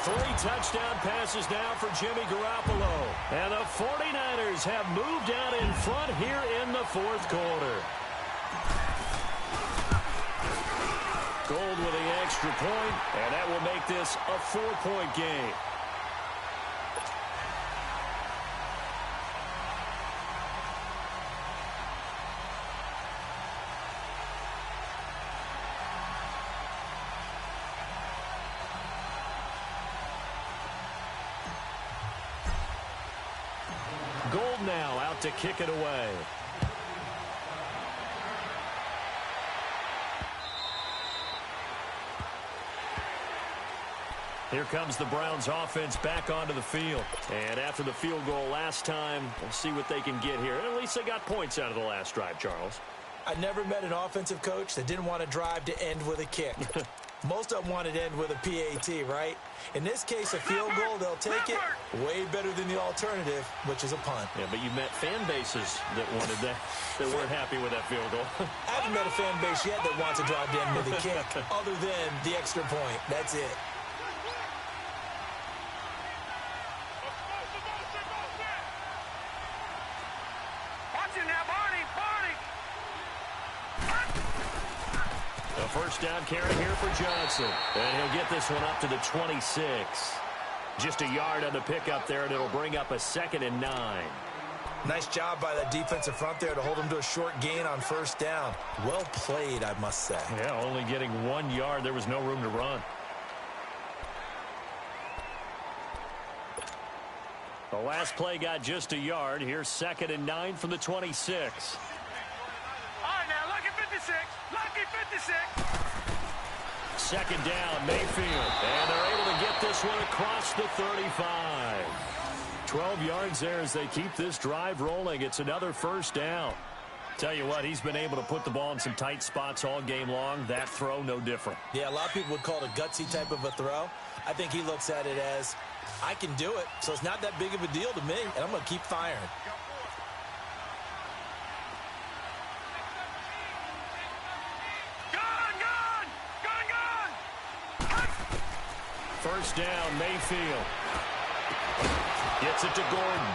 S1: 3 touchdown passes now for Jimmy Garoppolo. And the 49ers have moved out in front here in the fourth quarter. Gold with the extra point, and that will make this a 4-point game. Gold now out to kick it away. Here comes the Browns offense back onto the field. And after the field goal last time, we'll see what they can get here. At least they got points out of the last drive, Charles.
S2: I never met an offensive coach that didn't want to drive to end with a kick. Most of them wanted to end with a PAT, right? In this case, a field goal, they'll take it. Way better than the alternative, which is a punt.
S1: Yeah, but you met fan bases that wanted that, that weren't happy with that field goal.
S2: I haven't met a fan base yet that wants to drive to end with a kick, other than the extra point. That's it.
S1: First down carry here for Johnson. And he'll get this one up to the 26. Just a yard on the pickup there, and it'll bring up a 2nd and 9.
S2: Nice job by that defensive front there to hold him to a short gain on first down. Well played, I must say.
S1: Yeah, only getting 1 yard. There was no room to run. The last play got just a yard. Here's 2nd and 9 from the 26. Second down, Mayfield. And they're able to get this one across the 35. 12 yards there as they keep this drive rolling. It's another first down. Tell you what, he's been able to put the ball in some tight spots all game long. That throw, no different.
S2: Yeah, a lot of people would call it a gutsy type of a throw. I think he looks at it as, I can do it, so it's not that big of a deal to me, and I'm going to keep firing.
S1: First down, Mayfield. Gets it to Gordon.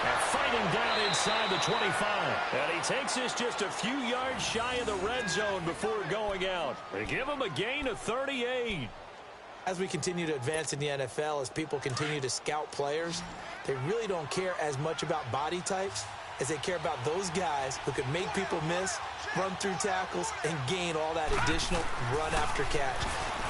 S1: And fighting down inside the 25. And he takes this just a few yards shy of the red zone before going out. They give him a gain of 38.
S2: As we continue to advance in the NFL, as people continue to scout players, they really don't care as much about body types as they care about those guys who can make people miss, run through tackles, and gain all that additional run after catch.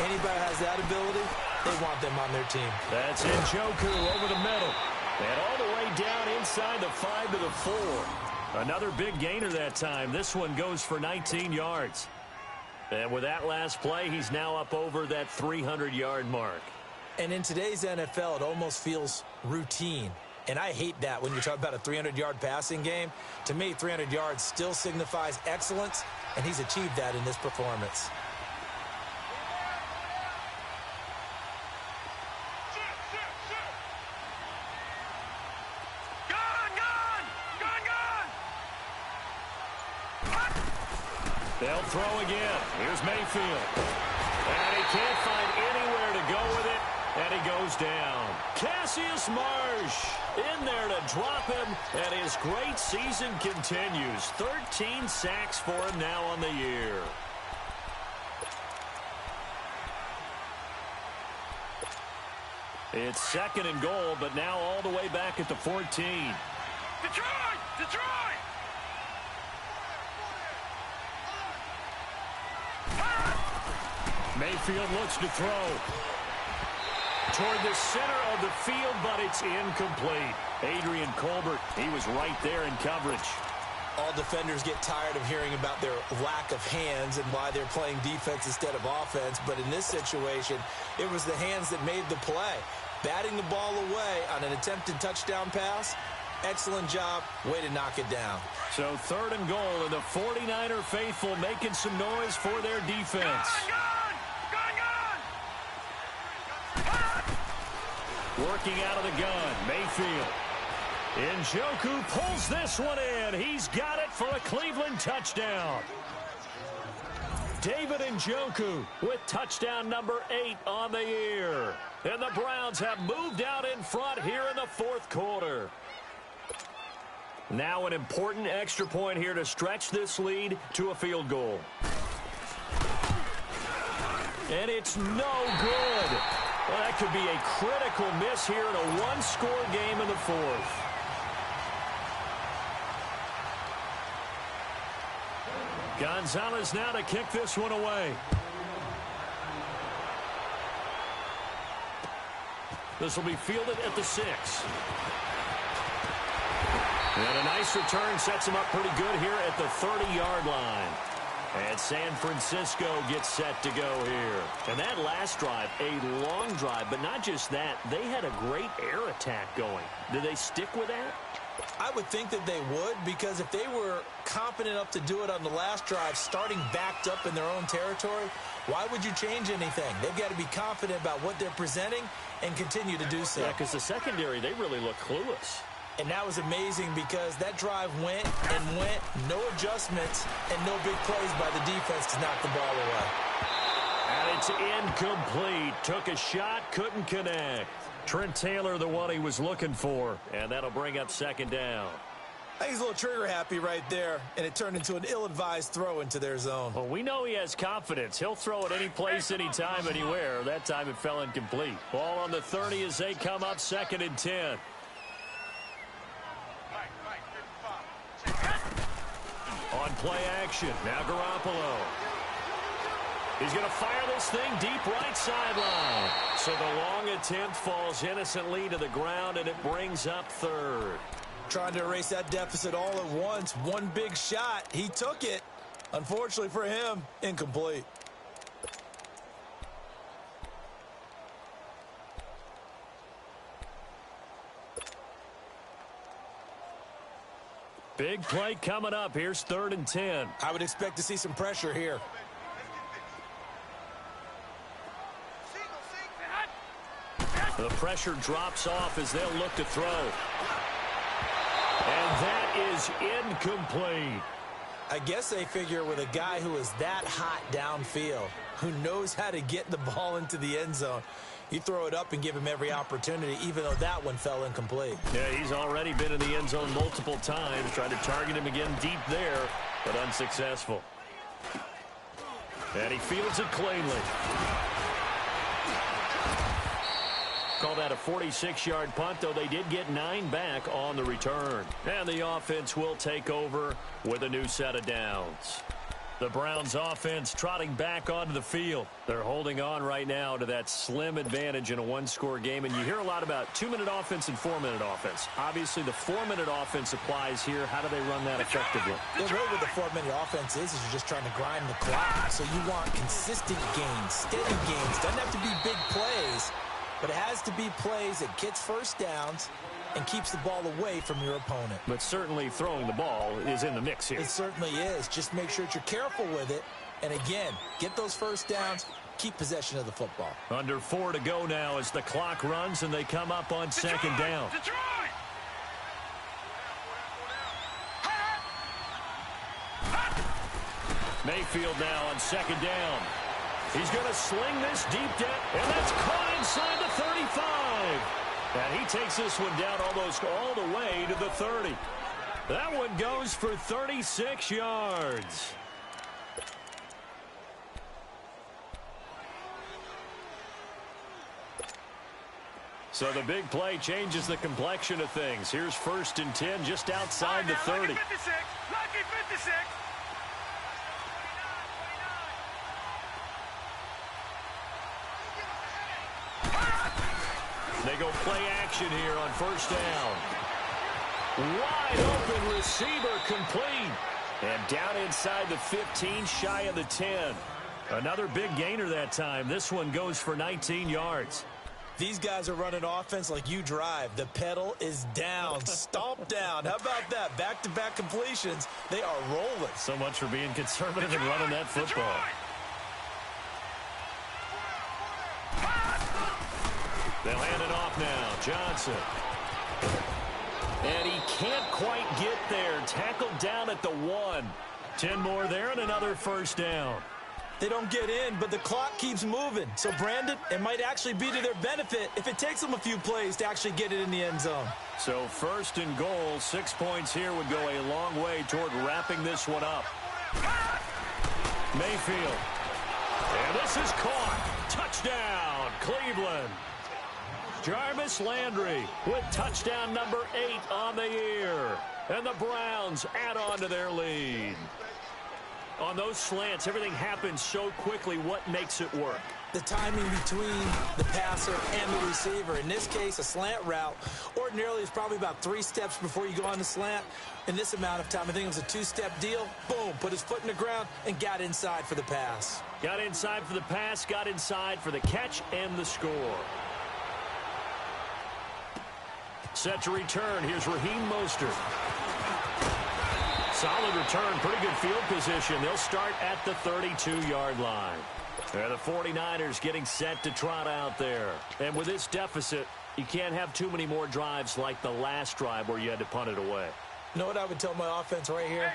S2: Anybody who has that ability, they want them on their team.
S1: That's Njoku over the middle. And all the way down inside the 5 to the 4. Another big gainer that time. This one goes for 19 yards. And with that last play, he's now up over that 300-yard mark.
S2: And in today's NFL, it almost feels routine. And I hate that when you talk about a 300-yard passing game. To me, 300 yards still signifies excellence, and he's achieved that in this performance.
S1: They'll throw again. Here's Mayfield. And he can't find anywhere to go with it, and he goes down. Cassius Marsh in there to drop him, and his great season continues. 13 sacks for him now on the year. It's 2nd and goal, but now all the way back at the 14.
S3: Detroit! Detroit!
S1: Mayfield looks to throw toward the center of the field, but it's incomplete. Adrian Colbert, he was right there in coverage.
S2: All defenders get tired of hearing about their lack of hands and why they're playing defense instead of offense. But in this situation, it was the hands that made the play. Batting the ball away on an attempted touchdown pass, excellent job. Way to knock it down.
S1: So 3rd and goal, and the 49er faithful making some noise for their defense. Working out of the gun, Mayfield. Njoku pulls this one in. He's got it for a Cleveland touchdown. David Njoku with touchdown number 8 on the year. And the Browns have moved out in front here in the 4th quarter. Now an important extra point here to stretch this lead to a field goal. And it's no good. Well, that could be a critical miss here in a one-score game in the 4th. Gonzalez now to kick this one away. This will be fielded at the 6. And a nice return sets him up pretty good here at the 30-yard line. And San Francisco gets set to go here. And that last drive, a long drive, but not just that. They had a great air attack going. Did they stick with that?
S2: I would think that they would, because if they were confident enough to do it on the last drive, starting backed up in their own territory, why would you change anything? They've got to be confident about what they're presenting and continue to do so.
S1: Yeah, because the secondary, they really look clueless.
S2: And that was amazing because that drive went and went, no adjustments, and no big plays by the defense to knock the ball away.
S1: And it's incomplete. Took a shot, couldn't connect. Trent Taylor, the one he was looking for, and that'll bring up 2nd down.
S2: I think he's a little trigger happy right there, and it turned into an ill-advised throw into their zone.
S1: Well, we know he has confidence. He'll throw it any place, anytime, anywhere. That time it fell incomplete. Ball on the 30 as they come up 2nd and 10. On play action, now Garoppolo. He's going to fire this thing deep right sideline. So the long attempt falls innocently to the ground, and it brings up 3rd.
S2: Trying to erase that deficit all at once. One big shot. He took it. Unfortunately for him, incomplete.
S1: Big play coming up. Here's 3rd and 10.
S2: I would expect to see some pressure here.
S1: The pressure drops off as they'll look to throw. And that is incomplete.
S2: I guess they figure with a guy who is that hot downfield, who knows how to get the ball into the end zone, you throw it up and give him every opportunity, even though that one fell incomplete.
S1: Yeah, he's already been in the end zone multiple times, tried to target him again deep there, but unsuccessful. And he fields it cleanly. Call that a 46-yard punt, though they did get 9 back on the return. And the offense will take over with a new set of downs. The Browns offense trotting back onto the field. They're holding on right now to that slim advantage in a one-score game. And you hear a lot about 2-minute offense and 4-minute offense. Obviously, the 4-minute offense applies here. How do they run that effectively?
S2: Yeah, really what the 4-minute offense is you're just trying to grind the clock. So you want consistent gains, steady gains. Doesn't have to be big plays, but it has to be plays that gets first downs and keeps the ball away from your opponent.
S1: But certainly throwing the ball is in the mix here.
S2: It certainly is. Just make sure that you're careful with it. And again, get those first downs, keep possession of the football.
S1: Under 4 to go now as the clock runs and they come up on second down.
S3: Detroit!
S1: Mayfield now on second down. He's going to sling this deep down, and that's caught inside the 35. And he takes this one down almost all the way to the 30. That one goes for 36 yards. So the big play changes the complexion of things. Here's 1st and 10 just outside the 30.
S3: Lucky 56. Lucky 56.
S1: They go play action here on 1st down. Wide open receiver complete. And down inside the 15, shy of the 10. Another big gainer that time. This one goes for 19 yards.
S2: These guys are running offense like you drive. The pedal is down, stomp down. How about that? Back-to-back completions. They are rolling.
S1: So much for being conservative and running that football. They'll hand it off now. Johnson. And he can't quite get there. Tackled down at the 1. 10 more there and another 1st down.
S2: They don't get in, but the clock keeps moving. So, Brandon, it might actually be to their benefit if it takes them a few plays to actually get it in the end zone.
S1: So 1st and goal, 6 points here would go a long way toward wrapping this one up. Mayfield. And this is caught. Touchdown, Cleveland. Jarvis Landry with touchdown number 8 on the year. And the Browns add on to their lead. On those slants, everything happens so quickly. What makes it work?
S2: The timing between the passer and the receiver. In this case, a slant route ordinarily is probably about 3 steps before you go on the slant. In this amount of time, I think it was a 2-step deal. Boom, put his foot in the ground and got inside for the pass.
S1: Got inside for the pass, got inside for the catch and the score. Set to return. Here's Raheem Mostert. Solid return, pretty good field position. They'll start at the 32-yard line. The 49ers getting set to trot out there. And with this deficit, you can't have too many more drives like the last drive where you had to punt it away.
S2: You know what I would tell my offense right here?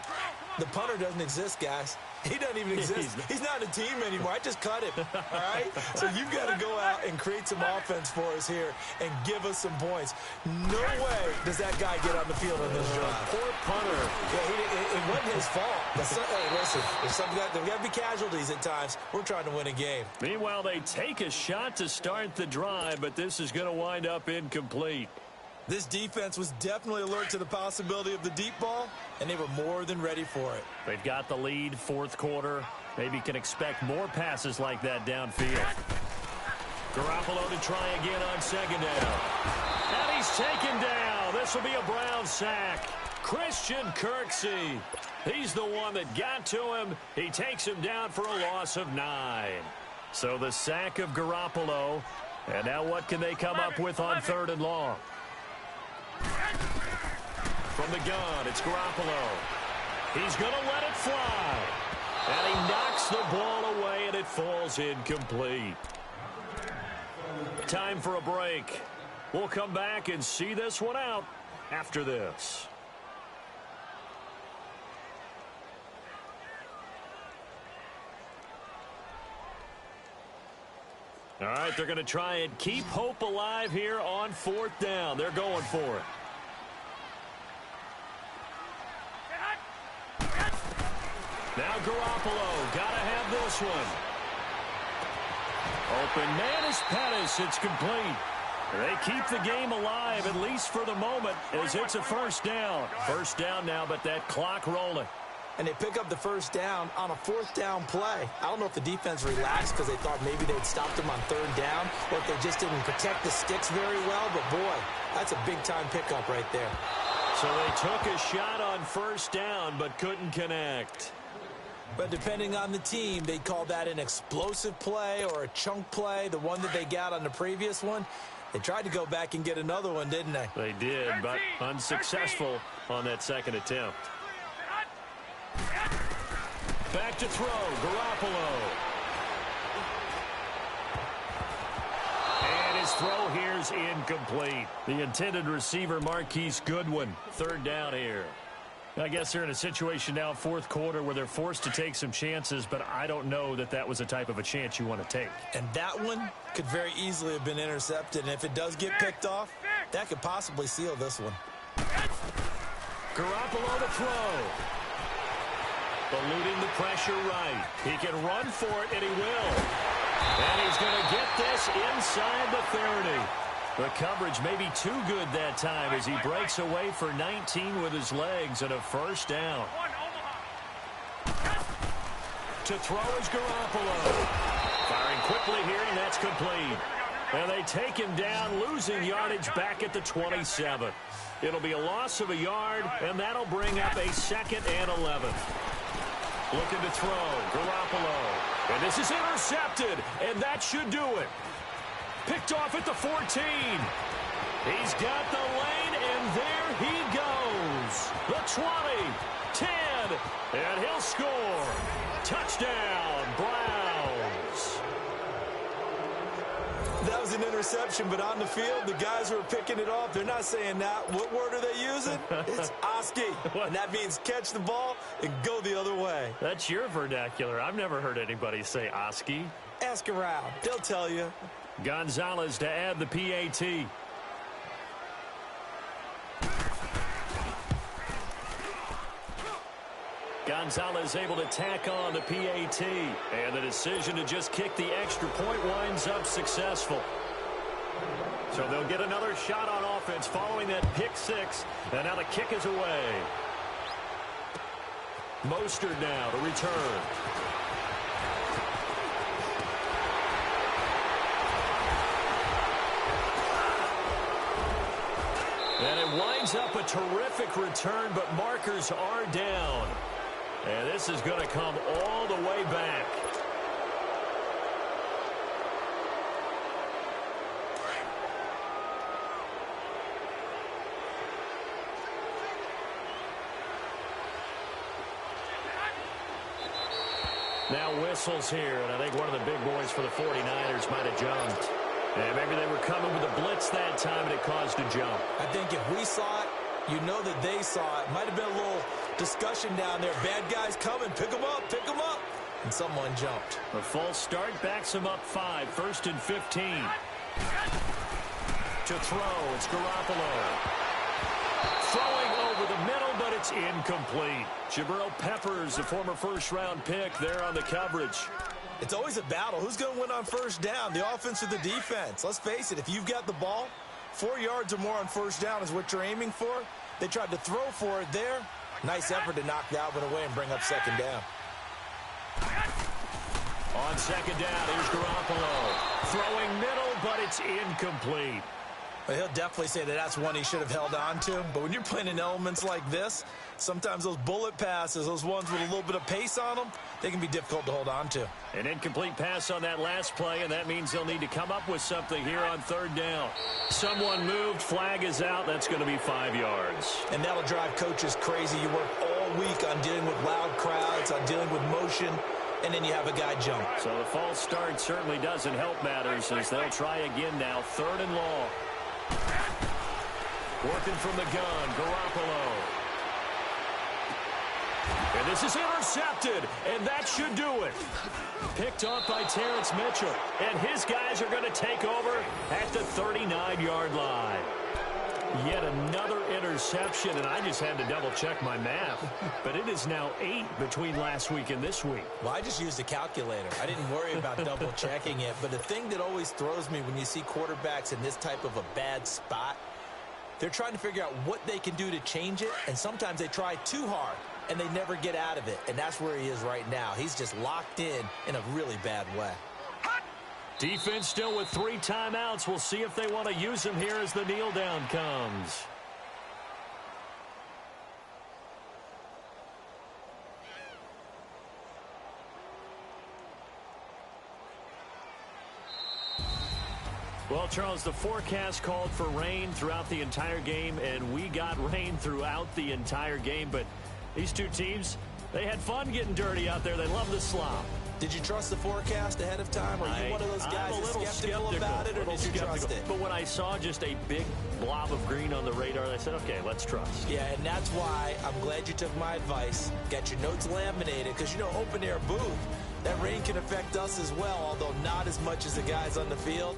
S2: The punter doesn't exist, guys. He doesn't even exist. He's not a team anymore. I just cut him, all right? So you've got to go out and create some offense for us here and give us some points. No way does that guy get on the field in this drive.
S1: Poor punter.
S2: Yeah, it wasn't his fault. Hey, listen, there's got to be casualties at times. We're trying to win a game.
S1: Meanwhile, they take a shot to start the drive, but this is going to wind up incomplete.
S2: This defense was definitely alert to the possibility of the deep ball, and they were more than ready for it.
S1: They've got the lead, 4th quarter. Maybe can expect more passes like that downfield. Garoppolo to try again on 2nd down. And he's taken down. This will be a Brown sack. Christian Kirksey. He's the one that got to him. He takes him down for a loss of 9. So the sack of Garoppolo. And now what can they come up with on 3rd and long? From the gun, it's Garoppolo. He's going to let it fly. And he knocks the ball away, and it falls incomplete. Time for a break. We'll come back and see this one out after this. All right, they're going to try and keep hope alive here on 4th down. They're going for it. Now Garoppolo, got to have this one. Open man is Pettis. It's complete. They keep the game alive, at least for the moment, as it's a 1st down. 1st down now, but that clock rolling.
S2: and they pick up the first down on a fourth down play. I don't know if the defense relaxed because they thought maybe they'd stopped them on third down or if they just didn't protect the sticks very well. But, boy, that's a big-time pickup right there.
S1: So they took a shot on first down but couldn't connect.
S2: But depending on the team, they call that an explosive play or a chunk play, the one that they got on the previous one. They tried to go back and get another one, didn't they?
S1: They did, but unsuccessful on that second attempt. Back to throw, Garoppolo. And his throw here's incomplete. The intended receiver, Marquise Goodwin. Third down here. I guess they're in a situation now, fourth quarter, where they're forced to take some chances, but I don't know that that was the type of a chance you want to take.
S2: And that one could very easily have been intercepted, and if it does get picked off, that could possibly seal this one.
S1: Garoppolo to throw. Eluding the pressure right. He can run for it, and he will. And he's going to get this inside the 30. The coverage may be too good that time as he breaks away for 19 with his legs and a first down. To throw is Garoppolo. Firing quickly here, and that's complete. And they take him down, losing yardage back at the 27. It'll be a loss of a yard, and that'll bring up a 2nd and 11. Looking to throw, Garoppolo. And this is intercepted, and that should do it. Picked off at the 14. He's got the lane, and there he goes. The 20, 10, and he'll score. Touchdown, Browns.
S2: That was an interception, but on the field, the guys who are picking it off, they're not saying that. What word are they using? It's Oski, and that means catch the ball and go the other way.
S1: That's your vernacular. I've never heard anybody say Oski.
S2: Ask around. They'll tell you.
S1: Gonzalez to add the PAT. Gonzalez able to tack on the PAT. And the decision to just kick the extra point winds up successful. So they'll get another shot on offense following that pick six. And now the kick is away. Mostert now to return. And it winds up a terrific return, but markers are down. And this is going to come all the way back. Now whistles here, and I think one of the big boys for the 49ers might have jumped. And maybe they were coming with a blitz that time, and it caused a jump.
S2: I think if we saw it, you know that they saw it. Might have been a little discussion down there. Bad guys coming. Pick them up. Pick them up. And someone jumped.
S1: A false start backs them up 5. 1st and 15. To throw, it's Garoppolo. Throwing over the middle, but it's incomplete. Jabril Peppers, the former first-round pick, there on the coverage.
S2: It's always a battle. Who's going to win on first down, the offense or the defense? Let's face it, if you've got the ball, 4 yards or more on first down is what you're aiming for. They tried to throw for it there. Nice effort to knock that one away and bring up second down.
S1: On second down, here's Garoppolo. Throwing middle, but it's incomplete.
S2: But he'll definitely say that that's one he should have held on to. But when you're playing in elements like this, sometimes those bullet passes, those ones with a little bit of pace on them, they can be difficult to hold on to.
S1: An incomplete pass on that last play, and that means they'll need to come up with something here on third down. Someone moved, flag is out. That's going to be 5 yards.
S2: And that'll drive coaches crazy. You work all week on dealing with loud crowds, on dealing with motion, and then you have a guy jump.
S1: So the false start certainly doesn't help matters as they'll try again now. 3rd and long. Working from the gun, Garoppolo. And this is intercepted, and that should do it. Picked off by Terrence Mitchell, and his guys are going to take over at the 39-yard line. Yet another interception, and I just had to double-check my math. But it is now 8 between last week and this week.
S2: Well, I just used a calculator. I didn't worry about double-checking it. But the thing that always throws me when you see quarterbacks in this type of a bad spot, they're trying to figure out what they can do to change it, and sometimes they try too hard. and they never get out of it. And that's where he is right now. He's just locked in a really bad way.
S1: Defense still with 3 timeouts. We'll see if they want to use them here as the kneel down comes. Well, Charles, the forecast called for rain throughout the entire game, and we got rain throughout the entire game. But these two teams, they had fun getting dirty out there. They love the slop.
S2: Did you trust the forecast ahead of time? Or are you one of those guys that's skeptical about it, or did you trust it?
S1: But when I saw just a big blob of green on the radar, I said, okay, let's trust.
S2: Yeah, and that's why I'm glad you took my advice. Got your notes laminated, because, you know, open-air booth, that rain can affect us as well, although not as much as the guys on the field.